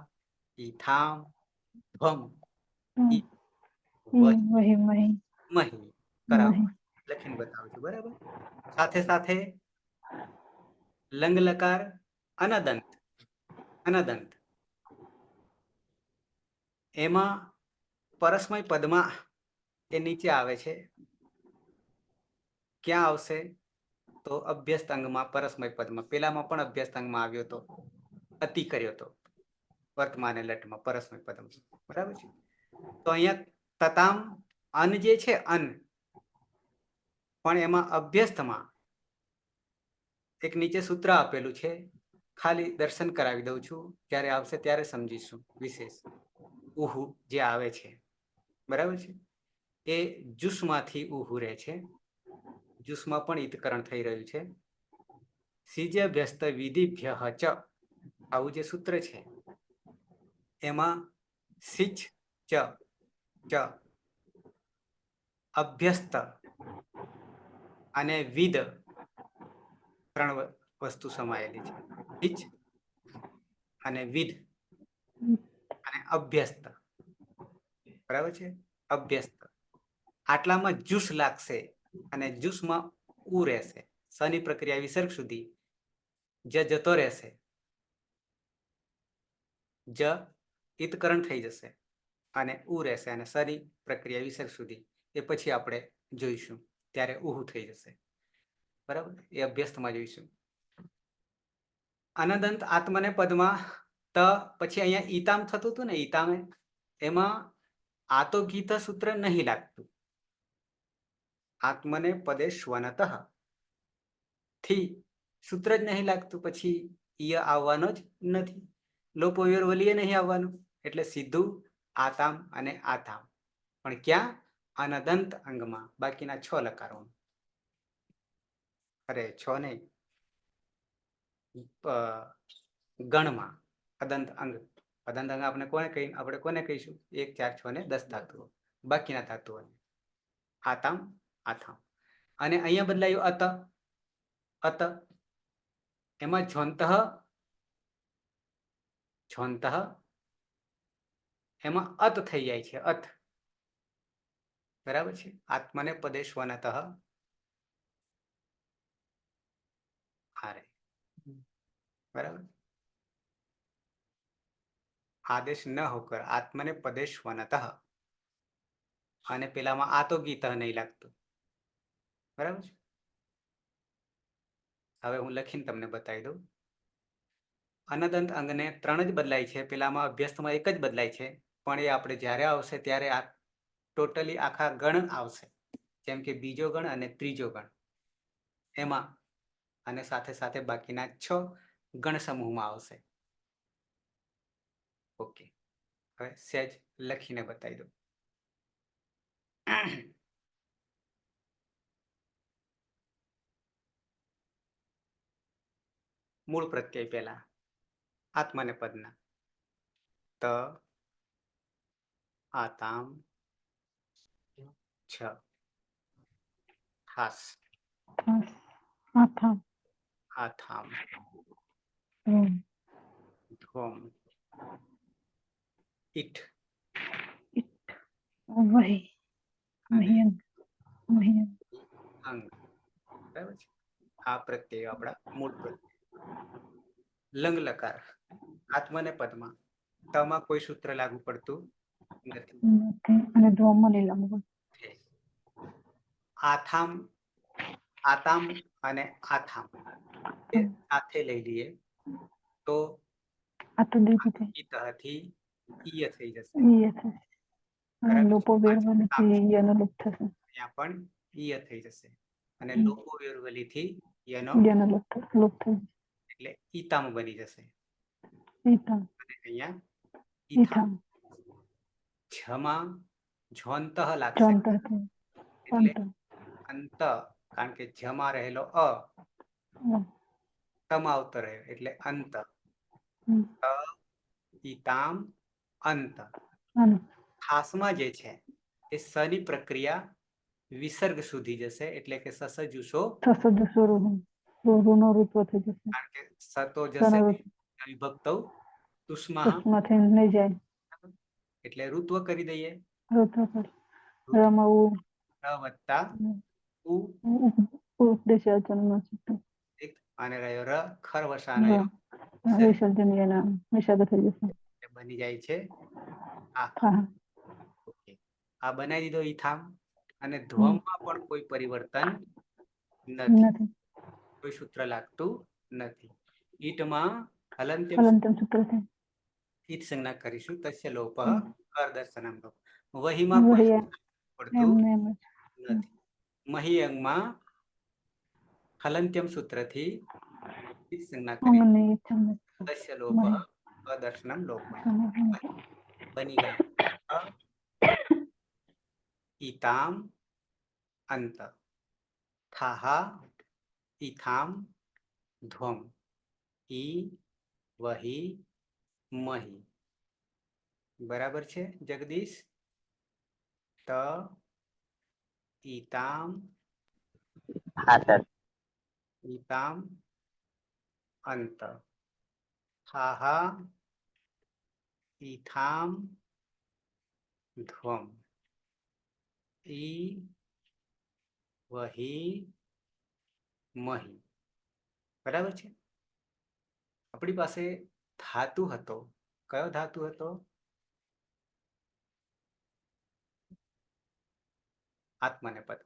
ઈથામ ધ્વમ હમ. ઈ વહી વહી વહી મહી કરાવો મહી. લખીને બતાવું છું બરાબર. સાથે સાથે લંગ લકાર અનદંત અનદંત એમાં પરસ્મય પદમાં એ નીચે આવે છે. ક્યાં આવશે તો અભ્યસ્ત અંગમાં પરસ્મય પદમાં. પેલામાં પણ અભ્યસ્ત અંગમાં આવ્યો હતો, અતિ કર્યો હતો, વર્તમાન લટમાં પરસ્મય પદમાં. બરાબર છે. તો અહીંયા તતામ અન જે છે અન, પણ એમાં અભ્યસ્તમાં એક નીચે સૂત્ર આપેલું છે, ખાલી દર્શન કરાવી દઉં છું, જ્યારે આવશે ત્યારે સમજીશું વિશેષ. ઉહુ જે આવે છે બરાબર છે, એ જુસમાંથી ઉહુ રહે છે. જુસમાં પણ ઈતકરણ થઈ રહ્યું છે. સિજ્ય વ્યસ્ત વિધિભ્ય ચ આવું જે સૂત્ર છે એમાં સિચ ચ ચ અભ્યસ્ત અને વિદ ત્રણ વસ્તુ સમાયેલી છે. સિચ અને વિદ અને અભ્યસ્ત. બરાબર છે. અભ્યસ્ત આટલામાં જુસ લાગશે અને જુસમાં ઉ રહેશે. સની પ્રક્રિયા વિસર્ગ સુધી જ જતો રહેશે. જ ઈતકરણ થઈ જશે અને ઉ રહેશે, અને સની પ્રક્રિયા વિસર્ગ સુધી એ પછી આપણે જોઈશું, ત્યારે ઉહુ થઈ જશે. બરાબર, એ અભ્યસ્તમાં જોઈશું. અનદંત આત્મને પદમાં ત પછી અહીંયા ઈતામ થતું હતું ને, ઈતામે એમાં આ તો ગીત સૂત્ર નહીં લાગતું. આત્મને પદે શ્વનતઃ થી સૂત્ર જ નહીં લાગતું, પછી ઈય આવવાનો જ નથી, લોપોયરવલીએ નહીં આવવાનું, એટલે સીધું આતામ અને આતામ. પણ ક્યાં? અનદંત અંગમાં, બાકીના 6 લકારો. અરે 6 નહીં, ગણમાં અદંત અંગ. અદંત અંગ આપણે કોને કહીશું? 1 4 6 ને 10 ધાતુઓ, બાકીના ધાતુઓ આતામ આથામ. અને અહીંયા બદલાયું અત. અત એમાં ઝોંતઃ ઝોંતઃ એમાં અત થઈ જાય છે, અત. બરાબર છે. આત્મને પદે શ્વનતઃ હારે. બરાબર. આદેશ ન હોકર આત્મને પદે શ્વનતઃ, અને પેલામાં આ તો ગીત નહીં લાગતું. બરાબર છે. હવે હું લખીને તમને બતાવી દઉં. અનદંત અંગને 3 જ બદલાય છે, પેલામાં અભ્યસ્તમાં 1 જ બદલાય છે, પણ એ આપણે જ્યારે આવશે ત્યારે આ ટોટલી આખા ગણ આવશે, જેમ કે બીજો ગણ અને ત્રીજો ગણ એમાં, અને સાથે સાથે બાકીના 6 ગણ સમૂહમાં આવશે. ઓકે, હવે સહેજ લખીને બતાવી દઉં. મૂળ પ્રત્યય પહેલા આત્માને પદના ત આતામ છ હાસ આથામ આથામ ધ્વમ ઈઠ વહી મહિયન મહિયન અંગ. બરાબર છે. આ પ્રત્યય આપણા મૂળ પ્રત્યય. લંગ લકાર આત્મને પદમાં તમાં કોઈ સૂત્ર લાગુ પડતું નથી. અને ધ્વમમાં નહીં લાગુ. આથામ આતામ અને આથામ એ સાથે લઈ લઈએ તો આ તો દીધી થઈ ઈતઃથી ઈય થઈ જશે. ઈય થશે. અને લોપો વેરવાથી ઈયનો લોપ થશે. ત્યાં પણ ઈય થઈ જશે, અને લોપો વેરવલીથી યનો ઈયનો લોપ થશે. એટલે ઈતામ બની જશે. ઈતામ અને અહીંયા ઈથામ. ઈથામ છમાં ઝોંતઃ લાગશે, જોંતઃ એટલે અંત અંત, કારણ કે જમાં રહેલો અ તમ આવતો રહ્યો એટલે અંત. ઈતામ અંત. ખાસમાં જે છે એ સની પ્રક્રિયા વિસર્ગ સુધી જશે, એટલે કે સસજુસો, સસજ સ્વરૂપ ઋનો રૂપ થઈ જશે. કારણ કે સ તો જશે વિભક્તો તુષ્મા ઉષ્માથી નહીં જાય એટલે ઋત્વ કરી દઈએ. ઋત્વ પર રમવું ર વત્તા ઉ ઉપદેશ જન્મ એક અને રહ્યો ર ખર વસાનો વિસર્જન નિષાદ થઈ જશે બની જાય છે આ. હા ઓકે, આ બનાવી દીધો ઈથામ. અને ધ્વમમાં પણ કોઈ પરિવર્તન નથી, નથી કોઈ સૂત્ર લાગતું નથી. ઈટમાં હલંત્યમ હલંતમ સૂત્રથી ઈત સંજ્ઞા કરીશું. તસ્ય લોપઃ કરદર્શનમ લોપ. વહીમાં કોઈ વહી સૂત્ર પડતું એમને એમ જ નથી. મહી અંગમાં હલંત્યમ સૂત્રથી ઈત સંજ્ઞા કરી અંગની ઈચ્છા તસ્ય લોપઃ અદર્શનમ લોપઃ. બની ગયું ઈતામ અંત થાહા ઈથામ ધ્વમ ઈ વહી મહી. બરાબર છે જગદીશ? ત ઈતામ હા સર. ઈતામ અંત થાહા ઈથામ ધ્વમ ઈ વહી મહી. બરાબર છે. આપણી પાસે ધાતુ હતો. કયો ધાતુ હતો? આત્મનેપદ.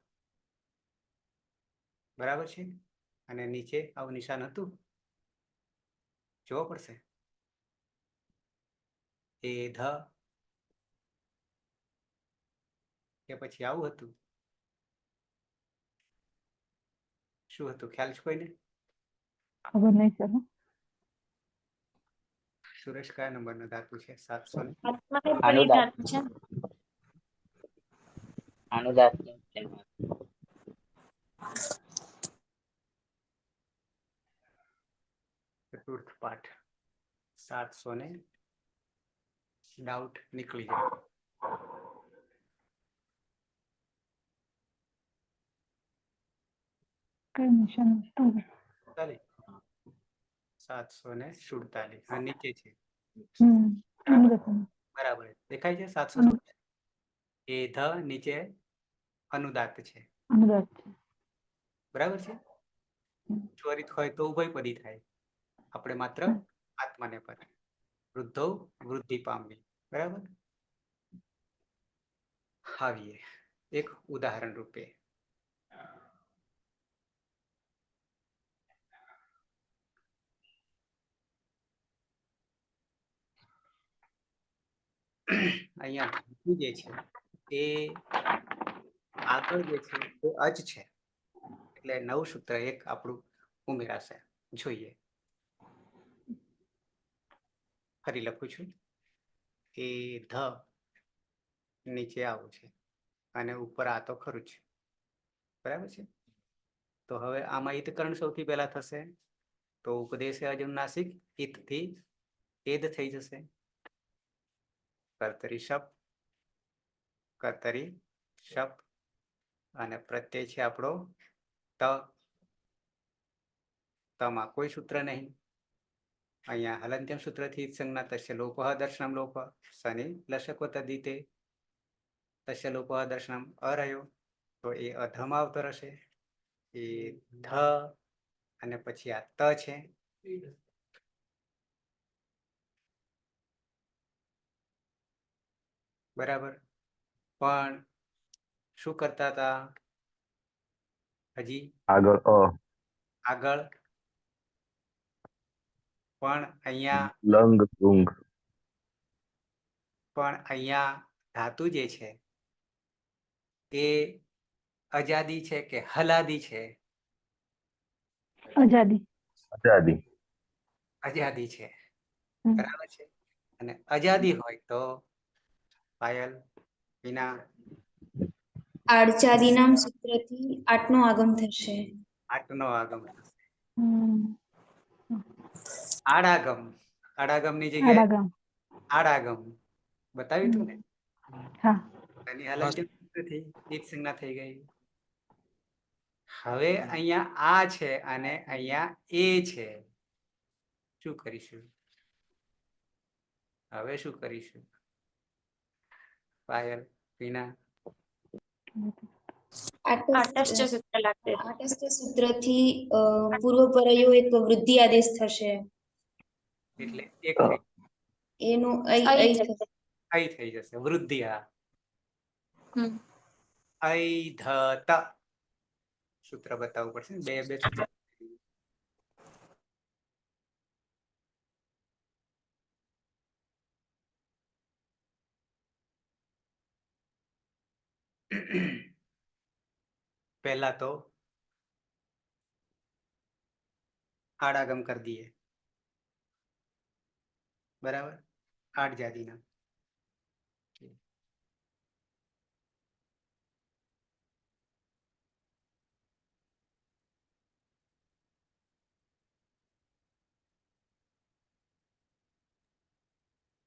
બરાબર છે. અને નીચે આવું નિશાન હતું, જોવો પડશે. એ ધ કે પછી આવું હતું? શું હતું ખ્યાલ છે કોઈને? ખબર નહીં સર સુરેશ કયા નંબરનો ધાતુ છે? 700 આત્મનેપદી ધાતુ છે. અનુદાત્ત ચતુર્થ પાઠ 700 ને ડાઉટ નીકળી જાય. કઈ નિશાન હતું 747 આ નીચે છે. અનુદાન બરાબર દેખાય છે. 700 એ ધ નીચે અનુદાત્ત છે. અનુદાન છે બરાબર છે. ત્વરિત હોય તો ઉભયપદી થાય. આપણે માત્ર આત્માને પર વૃદ્ધો વૃદ્ધિ પામવી. બરાબર. આવીએ એક ઉદાહરણ રૂપે. અહીંયા ધાતુ જે છે એ આગળ જે છે એ અજ છે, એટલે નવું સૂત્ર એક આપણું ઉમેરાશે. જોઈએ, ફરી લખું છું. એ ધ નીચે આવું છે અને ઉપર આ તો ખરું છે. બરાબર છે. તો હવે આમાં ઈતકરણ સૌથી પહેલા થશે, તો ઉપદેશ અજુનાસિક ઈત થી એદ થઈ જશે. કર્તરી શપ કર્તરી શપ અને પ્રત્યય છે આપણો ત. તમાં કોઈ સૂત્ર નહીં. અહીંયા હલંત્યમ સૂત્રથી સંજ્ઞા તસ્ય લોપઃ દર્શનમ લોપ શનિ લશકો તદિતે તસ્ય લોપઃ દર્શનમ અરયો, તો એ અધમાં આવતો રહેશે. એ ધ અને પછી આ ત છે. બરાબર. પણ શું કરતા હતા? હજી આગળ આગળ પણ અહીંયા લંગ લુંગ ધાતુ જે છે એ અજાદી છે કે હલાદી છે? આઝાદી આઝાદી આઝાદી છે. બરાબર છે. અને આઝાદી હોય તો પાયલ વિના આડચાદી નામ સૂત્રથી આઠનો આગમ થશે. આઠનો આગમ થશે. આડાગમ. આડાગમની જગ્યાએ આડાગમ બતાવ્યું હતું ને. એની હલનચલન સૂત્રથી ઈત સંજ્ઞા થઈ ગઈ. હવે અહીંયા આ છે અને અહીંયા એ છે. શું કરીશું? હવે શું કરીશું? પાયલ, રીના? આટસ્ય સૂત્ર લાગશે. આટસ્થ સૂત્રથી પૂર્વપરયો એક વૃદ્ધિ આદેશ થશે. એટલે એક થઈ એનું અહીં થશે. આઈ થઈ જશે વૃદ્ધિ. હા, હમ. ઐધત સૂત્ર બતાવવું પડશે ને, બે સૂત્ર. પહેલા તો આડાગમ કરી દઈએ. બરાબર, આઠ જાતિના.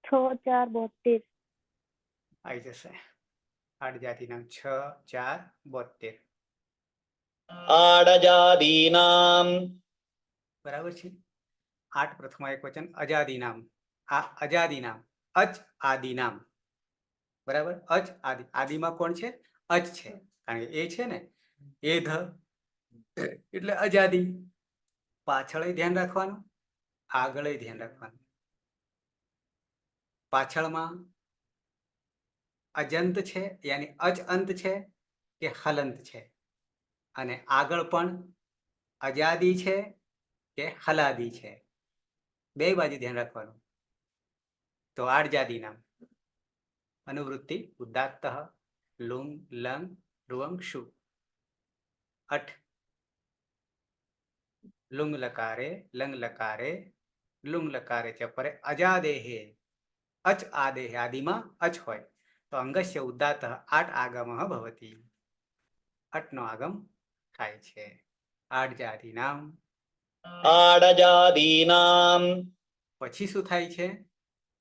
છ 4 72 આવી જશે. આઠ જાતિના 6 4 72. આડજાદીનામ. બરાબર છે. આઠ પ્રથમ એક વચન અજાદી નામ. આ અજાદી નામ, અચ આદિ નામ. બરાબર, અચ આદિ. આદિમાં કોણ છે? અચ છે, કારણ કે એ છે ને, એ ધ એટલે અજાદી. પાછળ ધ્યાન રાખવાનું, આગળ ધ્યાન રાખવાનું. પાછળમાં અજંત છે, યાની અચ અંત છે કે હલંત છે, અને આગળ પણ અજાદી છે કે હલાદી છે, બે બાજુ ધ્યાન રાખવાનું. તો આડજાદી નામ. અનુવૃત્તિ ઉદાત્ત લુંગ લંગ રુવંગ શુ. અઠ લુંગ લકારે લંગ લકારે લુંગ લકારે ચ પરે અજાદેહે અચ આદેહે. આદિમાં અચ હોય તો અંગસ્ય ઉદાત્ત આઠ આગમ ભવતી. અટનો આગમ થાય છે. આડજાદી નામ. આડજાદીનામ. પછી શું થાય છે?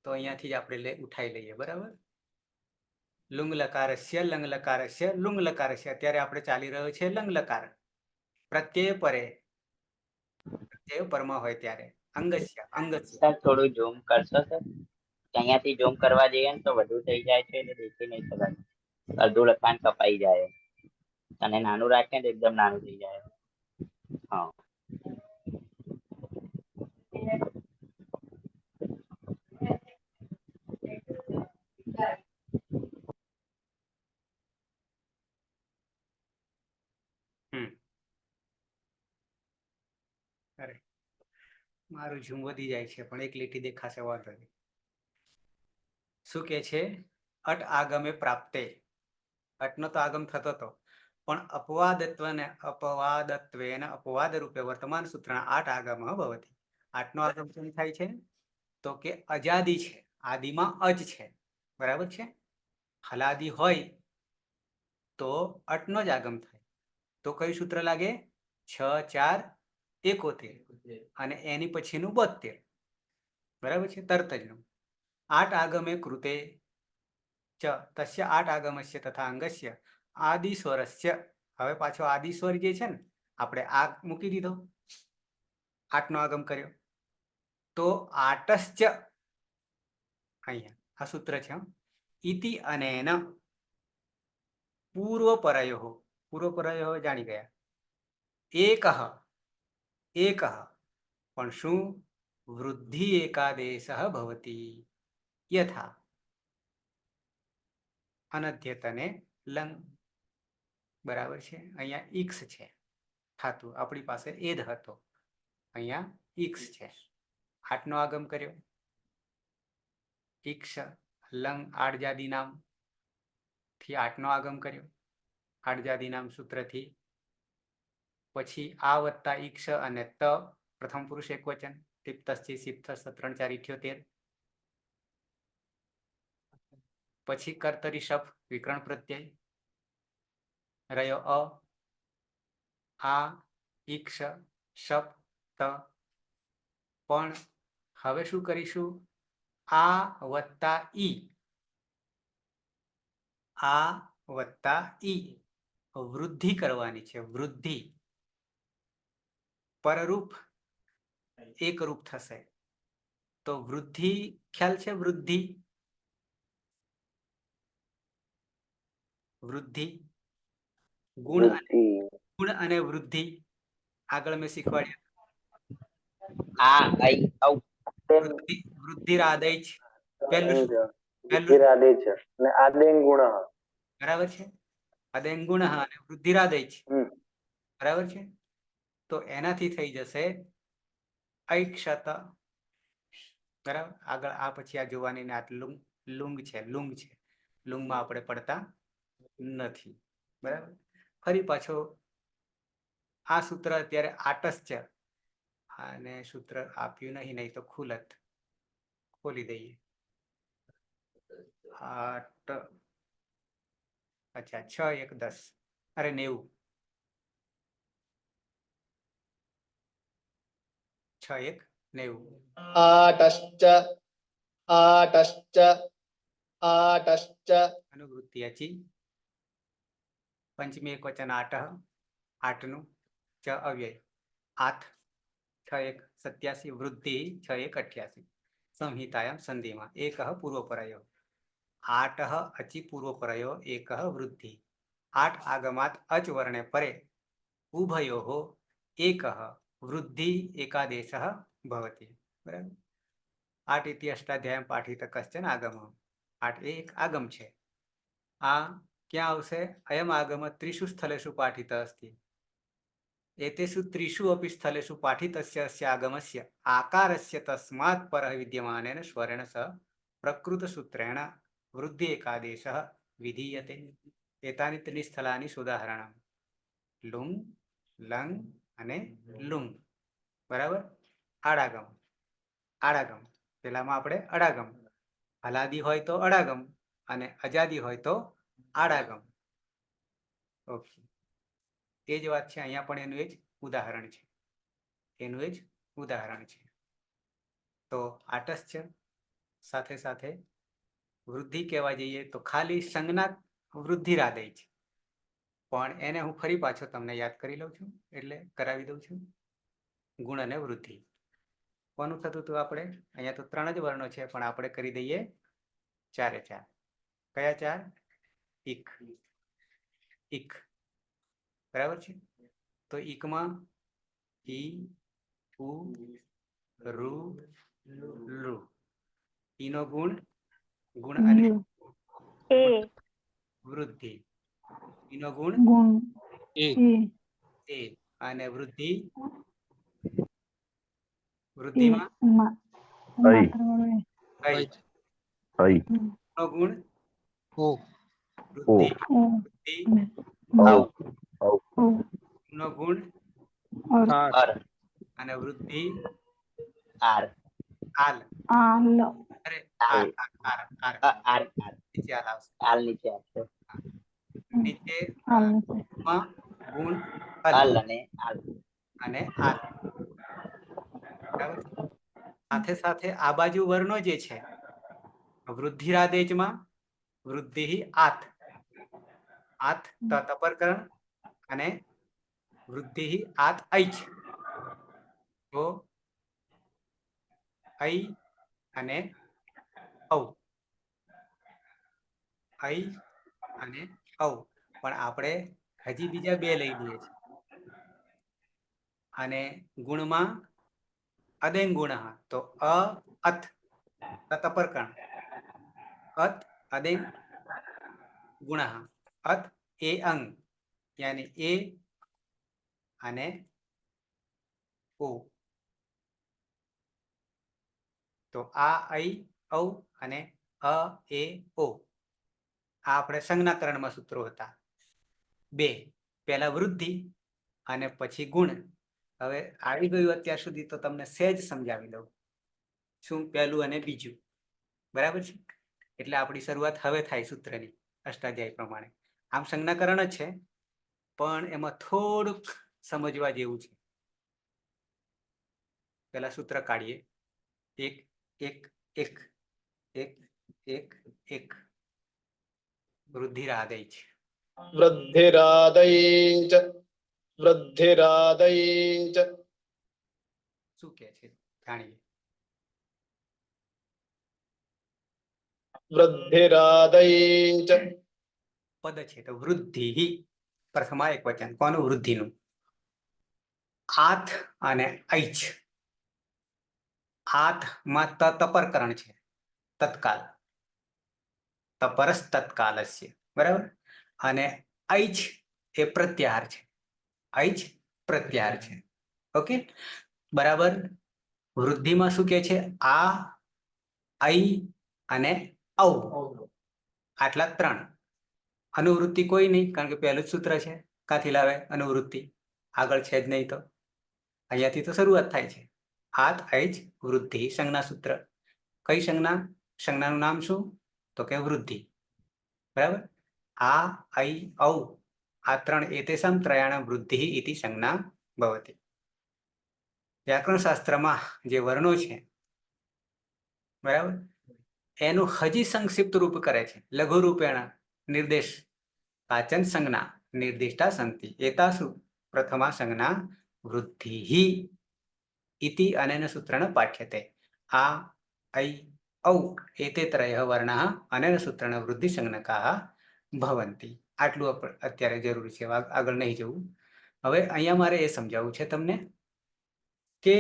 તો અહીંયાથી જ આપણે ઉઠાઈ લઈએ. બરાબર, લુંગ લકારસ્ય લંગ લકારસ્ય લુંગ લકારસ્ય. અત્યારે આપણે ચાલી રહ્યો છે લંગ લકાર. પ્રત્યય પરે, પ્રત્યય પરમાં હોય ત્યારે અંગસ્ય અંગસ્ય. સર થોડું ઝૂમ કરશો સર? અહીંયાથી ઝૂમ કરવા જઈએ ને તો વધુ થઈ જાય છે એટલે દેખી નહીં શકાય. અડધું લખાણ કપાઈ જાય અને નાનું રાખે ને એકદમ નાનું થઈ જાય. હા, અરે મારું ઝૂમ વધી જાય છે, પણ એક લીટી દેખાશે, વાંધો નહીં. શું કે છે? અટ આગમે પ્રાપ્તે. અટનો તો આગમ થતો હતો, પણ અપવાદત્વેન અપવાદ રૂપે વર્તમાન સૂત્રના આઠ આગમ ભવતી. આઠનો આગમ કેમ થાય છે? તો કે અજાદી છે, આદિમાં અજ છે. બરાબર છે. હલાદી હોય તો અટનો જ આગમ થાય. તો કયું સૂત્ર લાગે? 6 4 71 અને એની પછીનું 72. બરાબર છે, તરત જ નું. આઠ આગમે કૃતે ચ તસ્ય આઠ આગમસ્ય તથા અંગસ્ય આદિસ્વરસ્ય. હવે પાછો આદિસ્વર જે છે ને, આપણે આ મૂકી દીધો, આઠનો આગમ કર્યો તો આટશ્ચ. અહીંયા આ સૂત્ર છે. ઇતિ અને પૂર્વપરયો. પૂર્વપરયો જાણી ગયા. એક એક પણ શું? વૃદ્ધિ એકાદેશ ભવતી યથા અનધ્યતને લંગ. બરાબર છે. અહીંયા ઈક્ષ છે થાતું, આપણી પાસે એદ હતો, અહીંયા ઈક્ષ છે. આઠનો આગમ કર્યો, ઈક્ષ લંગ આડજાદી નામ થી આઠનો આગમ કર્યો. આડજાદી નામ સૂત્રથી પછી આ વત્તા ઈક્ષ અને ત પ્રથમ પુરુષ એક વચન તિપ્તસ્થી સિપ્તસ્થ 3 4 78. પછી કર્તરી શપ વિકરણ પ્રત્યય રહ્યો અ આ ઈક્ષ શપ ત. પણ હવે શું કરીશું? આ વત્તા ઈ, આ વત્તા ઈ વૃદ્ધિ કરવાની છે. વૃદ્ધિ પરરૂપ એક રૂપ થશે. તો વૃદ્ધિ ખ્યાલ છે? વૃદ્ધિ વૃદ્ધિ ગુણ અને વૃદ્ધિ આગળ મેં શીખવાડ્યું. વૃદ્ધિરાદેચ પહેલું શું? બરાબર છે. અદેંગુણ અને વૃદ્ધિરાદેચ બરાબર છે. તો એનાથી થઈ જશે ઐક્ષત. બરાબર. આગળ આ પછી આ જોવાની ને લુંગ છે. લુંગમાં આપણે પડતા નથી. બરાબર. ફરી પાછો આ સૂત્ર અત્યારે આટસ છે અને સૂત્ર આપ્યું નહીં તો ખુલત ખોલી દઈએ. 8 અચ્છા 6 1 10 અરે 90 6 1 90 आटश्च अनुवृत्त्याची पंचमी एकवचन 8 8 च अव्यय 8 6 1 87 वृद्धि 6 1 88 संहितायां संधिमा एक पूर्वपरयो 8 अचि पूर्वपरयो एक वृद्धि 8 आगमात् अच वर्णे परे उभयोः एक वृद्धि एकादेशः भवति. बराबर. 8 इति अष्टाध्यायं पाठित कश्चन आगम. 8 एक आगम छे. आ क्या आवशे? अयम आगम त्रिषु स्थलेषु पाठित अस्ति. एतेषु त्रिषु अपि स्थलेषु पाठितस्य अस्य आगमस्य आकारस्य तस्मात् परः विद्यमानेन स्वरेण सह प्रकृतसूत्रेण वृद्धि एकादेशः विधीयते. एतानि त्रीणि स्थलानि सुदाहरणं लुंग लंग અને લુંગ. બરાબર. આડાગમ આડાગમ પેલામાં આપણે અડાગમ હલાદી હોય તો અડાગમ અને અજાદી હોય તો આડાગમ. ઓકે. એ જ વાત છે. અહીંયા પણ એનું એ જ ઉદાહરણ છે. તો આટસ છે. સાથે સાથે વૃદ્ધિ કહેવા જઈએ તો ખાલી સંજ્ઞા વૃદ્ધિરાદેય છે. પણ એને હું ફરી પાછો તમને યાદ કરી લઉં છું એટલે કરાવી દઉં છું. ગુણ અને વૃદ્ધિ કોનું થતું હતું? આપણે અહીંયા તો 3 જ વર્ણો છે પણ આપણે કરી દઈએ 4 એ 4. કયા 4? ઈક. બરાબર છે. તો ઈકમાં ઈ ઉ રૂ લુ. ઈનો ગુણ અને વૃદ્ધિ. ઈનો ગુણ એ અને વૃદ્ધિમાં નો ગુણ વૃદ્ધિ નો ગુણ અને વૃદ્ધિ આર આલ. અરે આર નીચે આલ આવશે. આલ નીચે આવશે. નીચે ગુણ આલ અને આલ. સાથે સાથે આ બાજુ વર્ણો જે છે વૃદ્ધિરાદેજમાં વૃદ્ધિ આત તત અપરકરણ અને વૃદ્ધિ આત ઐચ. તો ઐ અને ઔ. પણ આપણે હજી બીજા 2 લઈ લઈએ છીએ. અને ગુણમાં અદેંગ ગુણ તો અ અત તત અપરકરણ અત અદેંગ ગુણ અત એ અંગ યાની એ અને ઓ. તો આ ઐ ઔ અને અ એ ઓ આ આપણે સંજ્ઞાકરણમાં સૂત્રો હતા 2. પહેલા વૃદ્ધિ અને પછી ગુણ. હવે આવી ગયું અત્યાર સુધી તો તમને સહેજ સમજાવી દઉં શું પહેલું અને બીજું. બરાબર છે. એટલે આપણી શરૂઆત હવે થાય સૂત્રની અષ્ટાધ્યાય પ્રમાણે. આમ સંજ્ઞાકરણ જ છે પણ એમાં થોડુંક સમજવા જેવું છે. પેલા સૂત્ર કાઢીએ. 1 1 1 1 1 વૃદ્ધિરાદેય છે. વૃદ્ધિરાદૈચ શું કે છે જાણીએ. વૃદ્ધિરાદૈ ચ પદ છે તો વૃદ્ધિ પ્રથમા એક વચન કોનું વૃદ્ધિનું આથ અને ઐચ આથમાં તપરકરણ છે તત્કાલ તપરસ તત્કાલસ્ય બરાબર અને ઐચ એ પ્રત્યાહાર છે ઐચ પ્રત્યાહાર છે ઓકે બરાબર વૃદ્ધિમાં શું કે છે આ ઐ અને ઔ આટલા ત્રણ અનુવૃત્તિ કોઈ નહીં કારણ કે પહેલું જ સૂત્ર છે કાથી લાવે અનુવૃત્તિ આગળ છે જ નહીં તો અહીંયાથી તો શરૂઆત થાય છે આત ઐચ વૃદ્ધિ સંજ્ઞા સૂત્ર કઈ સંજ્ઞા સંજ્ઞાનું નામ શું તો કે વૃદ્ધિ બરાબર આ ઐ ઔ આ ત્રણ એતેષાં ત્રયાણાં વૃદ્ધિ ઇતિ સંજ્ઞા ભવતિ વ્યાકરણ શાસ્ત્રમાં જે વર્ણો છે બરાબર એનું હજી સંક્ષિપ્ત રૂપ કરે છે લઘુ રૂપેણ નિર્દેશ પાચન સંજ્ઞા નિર્દિષ્ટા સંતિ એતાસુ પ્રથમા સંજ્ઞા વૃદ્ધિ ઇતિ અનેન સૂત્રેણ પાઠ્યતે આ ઐ ઔ એતે ત્રયઃ વર્ણઃ અનેન સૂત્રેણ વૃદ્ધિ સંજ્ઞકાઃ ભવંતિ આટલું અત્યારે જરૂરી છે આગળ નહીં જવું હવે અહીંયા મારે એ સમજાવવું છે તમને કે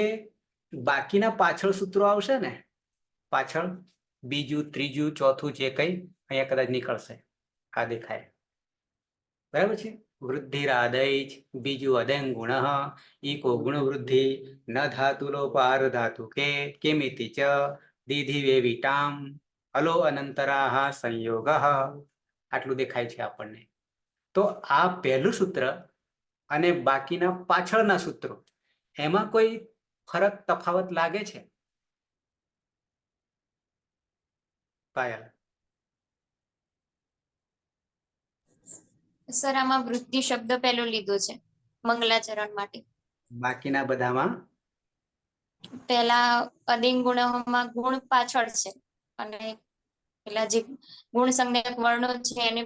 બાકીના પાછળ સૂત્રો આવશે ને પાછળ બીજું ત્રીજું ચોથું જે કઈ અહીંયા કદાચ નીકળશે આ દેખાય બરાબર છે વૃદ્ધિરાદૈચ બીજું અદેન ગુણ ઈકો ગુણ વૃદ્ધિ ન ધાતુ લોપાર ધાતુ કેમિતિ ચ દીધિ વેવિટામ અલો અનંતરાહ સંયોગ આટલું દેખાય છે આપણને તો આ પહેલું સૂત્ર અને બાકીના પાછળના સૂત્રો એમાં કોઈ ફરક તફાવત લાગે છે પાયલ સર આમાં વૃદ્ધિ શબ્દ પહેલો લીધો છે મંગલાચરણ માટે બાકીના બધામાં પહેલા અદિંગ ગુણમાં ગુણ પાછળ છે અને પેલા જે ગુણ સંજ્ઞક વર્ણો છે એને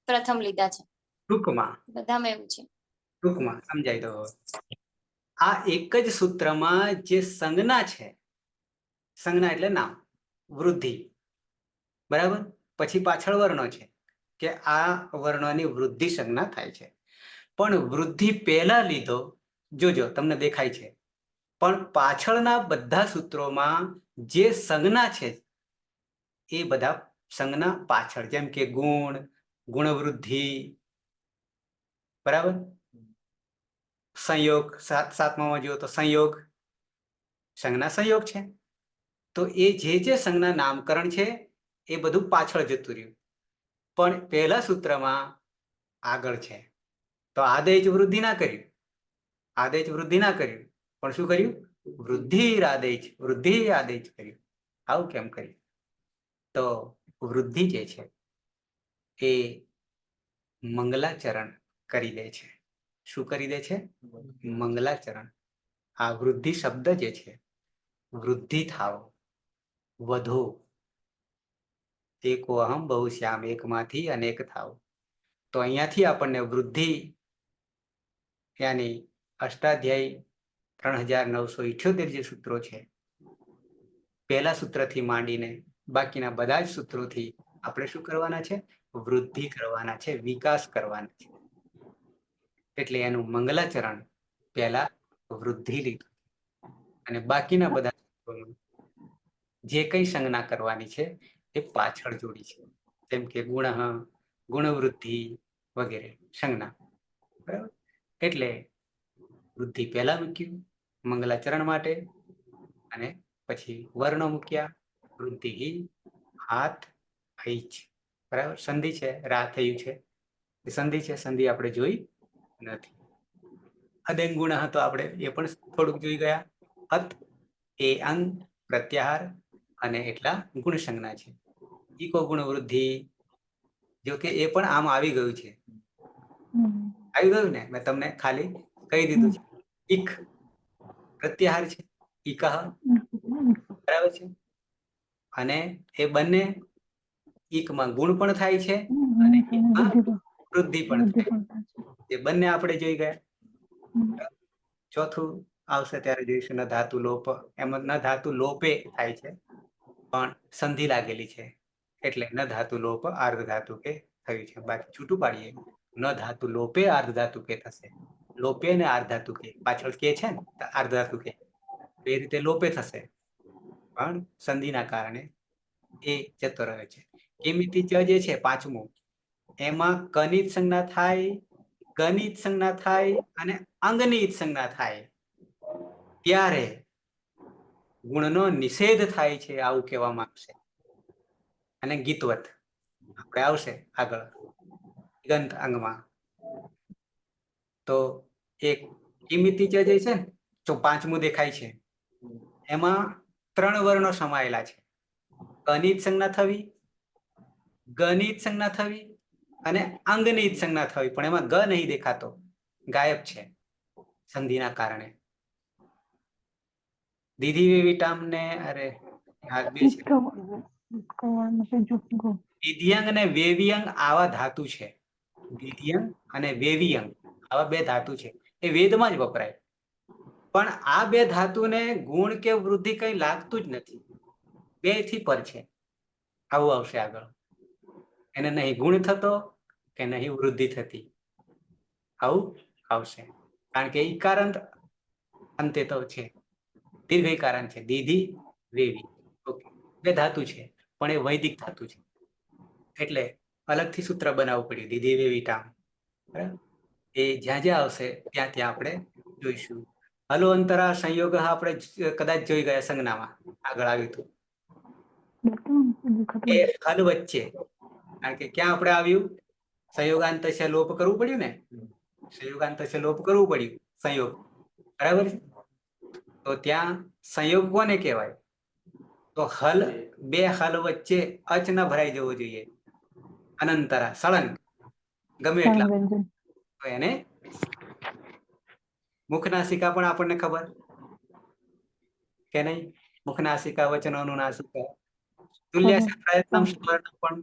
પ્રથમ લીધા છે ટૂંકમાં બધામાં એવું છે ટૂંકમાં સમજાઈ દો આ એક જ સૂત્રમાં જે સંજ્ઞા છે સંજ્ઞા એટલે નામ વૃદ્ધિ બરાબર પછી પાછળ વર્ણો છે કે આ વર્ણોની વૃદ્ધિ સંજ્ઞા થાય છે પણ વૃદ્ધિ પહેલા લીધો જોજો તમને દેખાય છે પણ પાછળના બધા સૂત્રોમાં જે સંજ્ઞા છે એ બધા સંજ્ઞા પાછળ જેમ કે ગુણ ગુણવૃદ્ધિ બરાબર સંયોગ સાતમામાં જુઓ તો સંયોગ સંજ્ઞા સંયોગ છે તો એ જે સંજ્ઞા નામકરણ છે એ બધું પાછળ જતું રહ્યું પણ પહેલા સૂત્રમાં આગળ છે તો આદેશ વૃદ્ધિ ના કર્યું આદેશ વૃદ્ધિ ના કર્યું પણ શું કર્યું વૃદ્ધિ આદેશ કર્યું આવું કેમ કર્યું તો વૃદ્ધિ જે છે એ મંગલાચરણ કરી દે છે શું કરી દે છે મંગલાચરણ આ વૃદ્ધિ શબ્દ જે છે વૃદ્ધિ થાવ વધો એકો અહમ બહુ શ્યામ એકમાંથી અનેક થાવ તો અહીંયાથી આપણને વૃદ્ધિ યાની અષ્ટાધ્યાયી 3978 જે સૂત્રો છે પહેલા સૂત્રથી માંડીને બાકીના બધા જ સૂત્રોથી આપણે શું કરવાના છે વૃદ્ધિ કરવાના છે વિકાસ કરવાના છે એટલે એનું મંગલાચરણ પહેલા વૃદ્ધિ લીધું અને બાકીના બધા સૂત્રોનું જે કઈ સંજ્ઞા કરવાની છે એ પાછળ જોડી છે જેમ કે ગુણવૃદ્ધિ વગેરે સંજ્ઞા બરાબર એટલે વૃદ્ધિ પહેલા મૂક્યું મંગલાચરણ માટે અને પછી વર્ણો મૂક્યા વૃદ્ધિ હાથ ઐચ બરાબર સંધિ છે રા થયું છે સંધિ છે સંધિ આપણે જોઈ નથી અદેન ગુણ તો આપણે એ પણ થોડુંક જોઈ ગયા અત એ અંગ પ્રત્યાહાર અને એટલા ગુણ સંજ્ઞા છે ઈકો ગુણ વૃદ્ધિ જો કે એ પણ આમ આવી ગયું છે આવી ગયું ને મેં તમને ખાલી કહી દીધું છે ઈક પ્રત્યાહાર છે ઈકહ બરાબર છે અને એ બંને ઈકમાં ગુણ પણ થાય છે અને ઈકમાં વૃદ્ધિ પણ થાય એ બંને આપણે જોઈ ગયા ચોથું આવશે ત્યારે જોઈશું ન ધાતુ લોપ એમાં ન ધાતુ લોપે થાય છે પણ સંધિ લાગેલી છે એટલે ન ધાતુ લોપ આર્ધ ધાતુ કે થયું છે. બાકી છૂટું પાડીએ ન ધાતુ લોપે આર્ધ ધાતુ કે થશે. લોપે ને આર્ધ ધાતુ કે પાછળ કે છે ને તો આર્ધ ધાતુ કે એ રીતે લોપે થશે, પણ સંધિના કારણે એ જતો રહ્યો છે. કિમિતિ ચ જે છે પાંચમું, એમાં કનિત સંજ્ઞા થાય, ગનિત સંજ્ઞા થાય અને અંગનિત સંજ્ઞા થાય ત્યારે ગુણનો નિષેધ થાય છે આવું કહેવામાં આવશે. અને ગીતવત આપણે આવશે આગળ ગંત અંગમાં. તો એક કિમિતિ ચ જે છે ને જો પાંચમું દેખાય છે એમાં 3 વર્ણો સમાયેલા છે. અનિત સંજ્ઞા થવી, ગનિત સંજ્ઞા થવી અને અંગનિત સંજ્ઞા થવી, પણ એમાં ગ નહીં દેખાતો, ગાયબ છે સંધિના કારણે. દીધી વેવિટામ ને અરે આ બે છે. દિધ્યંગ અને વેવિયંગ આવા ધાતુ છે. દિધ્યંગ અને વેવિયંગ આવા બે ધાતુ છે, એ વેદમાં જ વપરાય. પણ આ બે ધાતુને ગુણ કે વૃદ્ધિ કઈ લાગતું જ નથી, બે થી પર છે. આવું આવશે આગળ. એને નહીં ગુણ થતો કે નહીં વૃદ્ધિ થતી, આવું આવશે. કારણ કે ઈકારાંત અંતે તો છે, દીર્ઘઈકારાંત છે. દીધી વેવી, ઓકે, બે ધાતુ છે પણ એ વૈદિક ધાતુ છે એટલે અલગથી સૂત્ર બનાવવું પડ્યું, દીધી વેવી ટામ. બરાબર, એ જ્યાં જ્યાં આવશે ત્યાં ત્યાં આપણે જોઈશું. હલો અંતરા સંયોગ આપણે કદાચ જોઈ ગયા સંજ્ઞામાં, આગળ આવ્યું હતું એ હલ વચ્ચે. કારણ કે ક્યાં આપણે આવ્યું, સંયોગાંત છે લોપ કરવું પડ્યું ને, સંયોગાંત છે લોપ કરવું પડ્યું, સંયોગ, બરાબર છે. તો ત્યાં સંયોગ કોને કહેવાય, તો હલ, બે હલ વચ્ચે અચ ન ભરાઈ જવો જોઈએ, અનંતરા સળંગ ગમે એટલા, તો એને મુખનાસિકા પણ આપણને ખબર કે નહીં, મુખનાસિકા વચનોનું નાસિકા તુલ્ય પ્રયત્ન પણ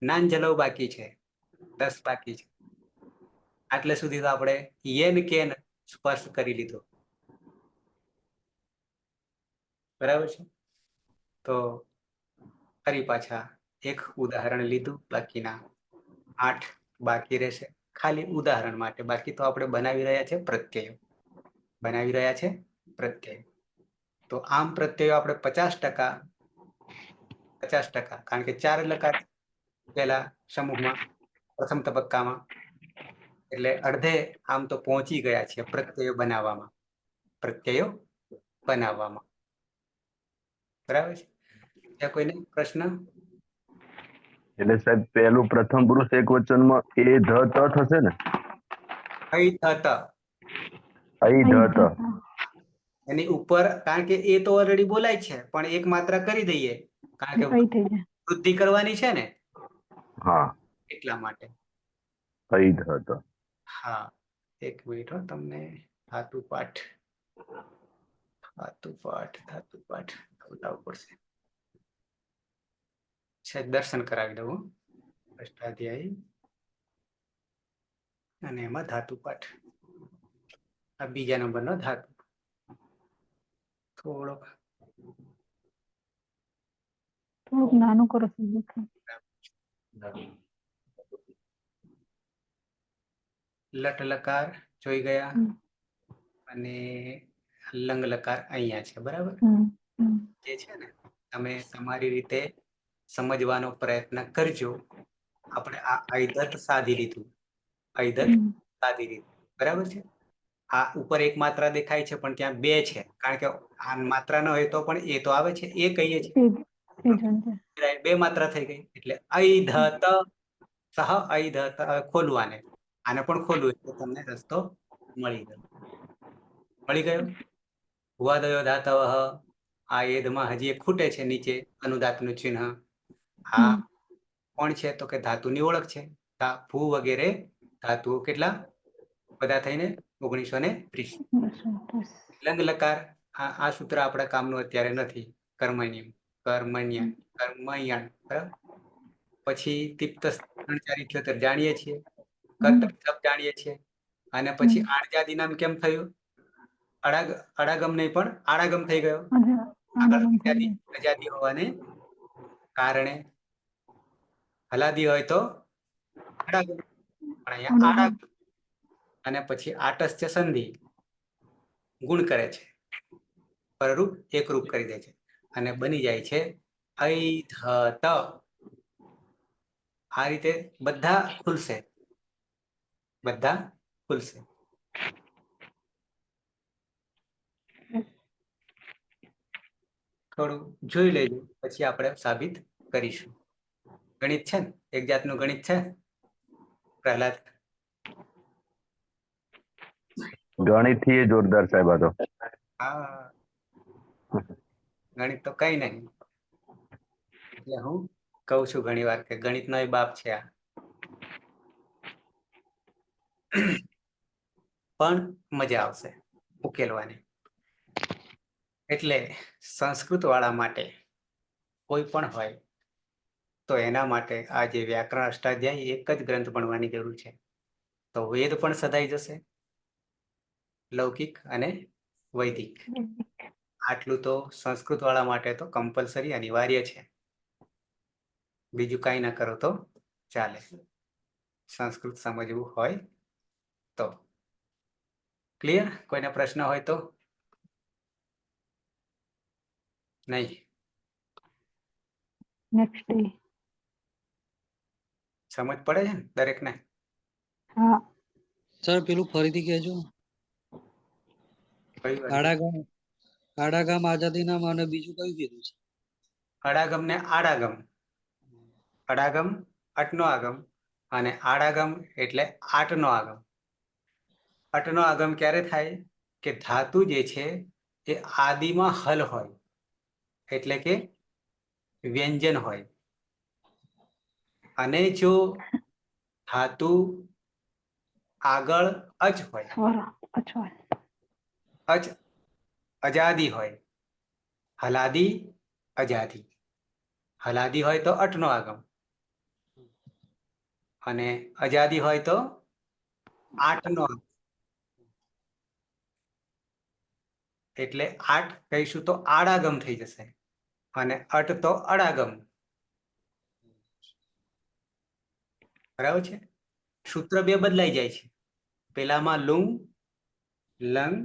નાનજલવ બાકી છે, 10 બાકી છે. આટલે સુધી તો આપણે યેન કેન સ્પર્શ કરી લીધો, બરાબર છે. તો ફરી પાછા એક ઉદાહરણ લીધું, બાકીના 8 બાકી રહેશે ખાલી ઉદાહરણ માટે. બાકી તો આપણે બનાવી રહ્યા છે પ્રત્યયો, બનાવી રહ્યા છે પ્રત્યય. તો આમ પ્રત્યયો આપણે 50%, કારણ કે 4 લકાર પેલા સમૂહમાં પ્રથમ તબક્કામાં, એટલે અડધે આમ તો પહોંચી ગયા છે પ્રત્યયો બનાવવામાં, પ્રત્યયો બનાવવામાં, બરાબર છે. ત્યાં કોઈને પ્રશ્ન? એટલે સાહેબ પહેલું પ્રથમ પુરુષ એક વચનમાં એ ધ ત થશે ને, અહીં થત અઈ ધ ત, એની ઉપર, કારણ કે એ તો ઓલરેડી બોલાય છે પણ એક માત્રા કરી દઈએ કારણ કે વૃદ્ધિ કરવાની છે ને, હા એટલા માટે. અઈ ધ ત. હા, એક મિનિટ હો, તમને ધાતુ પાઠ બતાવવું પડશે. છે દર્શન કરાવી દઉં, અષ્ટાધ્યાયી અને એમાં ધાતુ પાઠ, આ બીજા નંબરનો ધાતુ. થોડોક નાનું કરો. લટ લકાર જોઈ ગયા અને લંગ લકાર અહીંયા છે, બરાબર. જે છે ને તમે તમારી રીતે સમજવાનો પ્રયત્ન કરજો. આપણે આ અયદત સાધી લીધું, અયદત સાધી લીધું, બરાબર છે. આ ઉપર એક માત્રા દેખાય છે પણ ત્યાં બે છે, કારણ કે આ માત્રા ન હોય તો પણ એ તો આવે છે, એ કહીએ છીએ, બે માત્રા થઈ ગઈ. એટલે અયધત સહ અયધત, ખોલવાને, આને પણ ખોલવું એટલે તમને રસ્તો મળી ગયો. ભુવાદયો ધાતવ, આ એદમાં હજી એક ખૂટે છે નીચે અનુદાતનું ચિહ્ન. આ કોણ છે, તો કે ધાતુની ઓળખ છે. ભૂ વગેરે ધાતુઓ કેટલા બધા થઈને 1930. લંગ લકાર, આ સૂત્ર આપણા કામનું અત્યારે નથી. કર્મણ્ય, બરાબર. પછી તિપ્ત 3-4-78 જાણીએ છીએ, કર્તવ્ય જાણીએ છીએ, અને પછી આણજાદી નામ કેમ થયું, અડાગમ નહીં પણ આડાગમ થઈ ગયો, આગળ આજાદી હોવાને કારણે. હલાદી હોય તો આડાગમ, પણ અહીંયા આડાગમ અને પછી આટસ છે સંધિ, ગુણ કરે છે, પરરૂપ એકરૂપ કરી દે છે અને બની જાય છે ઐ ધ ત. આ રીતે બધા ખુલશે, બધા ખુલશે. થોડું જોઈ લેજો, પછી આપણે સાબિત કરીશું. ગણિત છે ને, એક જાતનું ગણિત છે પ્રહલાદ. ગણિત થી એ જોરદાર સાહેબ આ તો. હા, ગણિત તો કઈ નહીં. એટલે હું કહું છું ઘણી વાર કે ગણિતનો એ બાપ છે આ. પણ મજા આવશે ઉકેલવાની. એટલે સંસ્કૃત વાળા માટે કોઈ પણ હોય તો એના માટે આ જે વ્યાકરણ અષ્ટાધ્યાયી એક જ ગ્રંથ ભણવાની જરૂર છે. તો વેદ પણ સદાઈ જશે, લૌકિક અને વૈદિક. આટલું તો સંસ્કૃત વાળા માટે તો કમ્પલસરી અનિવાર્ય છે. બીજું કાંઈ ના કરો તો ચાલે, સંસ્કૃત સમજવું હોય તો. ક્લિયર? કોઈને પ્રશ્ન હોય તો? નહીં? Next day. સમજ પડે છે ને દરેકને? હા. સર પેલું ફરીથી કહેજો. કઈ વાત? આડાગામ આઝાદીનામ અને બીજું કયું કીધું છે? અડાગમ ને આડાગમ. અડાગમ અટનો આગમ અને આડાગમ એટલે આટનો આગમ. અટનો આગમ ક્યારે થાય? કે ધાતુ જે છે એ આદિમાં હલ હોય, એટલે કે વ્યંજન હોય. અને જો ધાતુ આગળ અચ હોય, સ્વર અચવાય. અચ અજાદી હોય, હલાદી અજાદી. હલાદી હોય તો અટનો આગમ અને અજાદી હોય તો આઠનો આગમ. એટલે આઠ કહીશું તો આડાગમ થઈ જશે અને અટ તો અડાગમ. બરાબર છે? સૂત્ર બે બદલાઈ જાય છે. પેલામાં લુંગ લંગ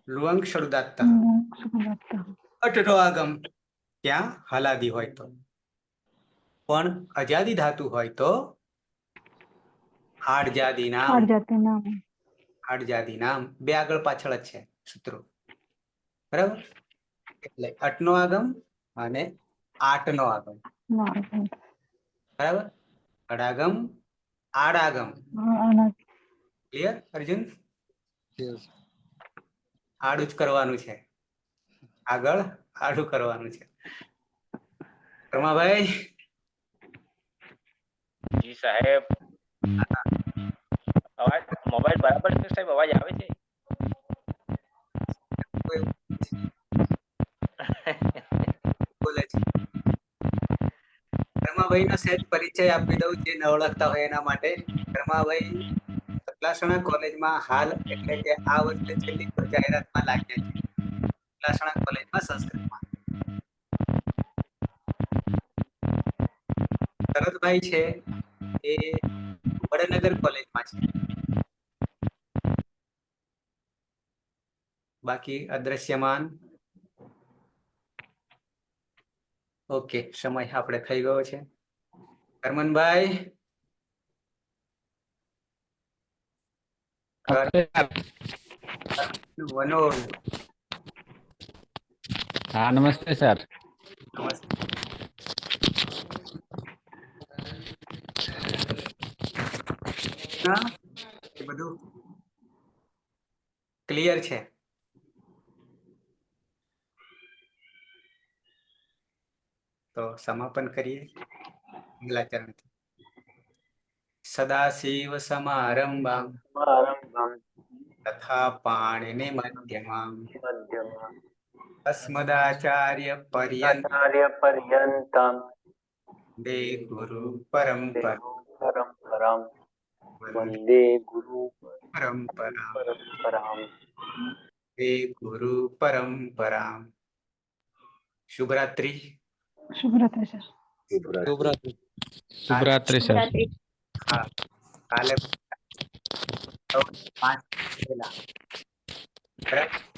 લુઅંગ શરૂદાત અટનો આગમ ત્યાં હલાદી હોય તો. પણ અજાદી ધાતુ હોય તો આડજાદી નામ. આડજાતીનામ. આડજાદી નામ બે આગળ પાછળ જ છે સૂત્રો. બરાબર? એટલે અટનો આગમ અને આઠનો આગમ. બરાબર? અડાગમ આડાગમ. ક્લિયર અર્જુન? આડું જ કરવાનું છે, આગળ આડું કરવાનું છે. રમાભાઈ? જી સાહેબ. અવાજ મોબાઈલ બરાબર છે સાહેબ? અવાજ આવે છે? બોલે છે. રમાભાઈ નો સહેજ પરિચય આપી દઉં જે ન ઓળખતા હોય એના માટે. રમાભાઈ સતલાસણા કોલેજમાં હાલ એટલે કે આ વર્ષે છેલ્લી જાહેરાતમાં લાગ્યા છે. સતલાસણા કોલેજમાં સંસ્કૃતમાં. શરદભાઈ છે એ વડનગર કોલેજમાં છે. બાકી અદ્રશ્યમાન. ઓકે, સમય આપણે થઈ ગયો છે. હરમનભાઈ? વનોલ. હા, નમસ્તે સર. નમસ્તે. હા, એ બધું ક્લિયર છે? તો સમાપન કરીએ મંગલાચરણથી. સદાશિવ સમારંભામ તથા પાણિનિ મધ્યમામ અસ્મદાચાર્ય પર્યંતમ વંદે ગુરુ પરંપરા. વંદે ગુરુ પરંપરા. શુભરાત્રિ. શુભરાત્રી સર. શુભરાત્રી. શુભરાત્રિ સર. શુભરાત્રી. હા, કાલે 5 પહેલા. બરાબર.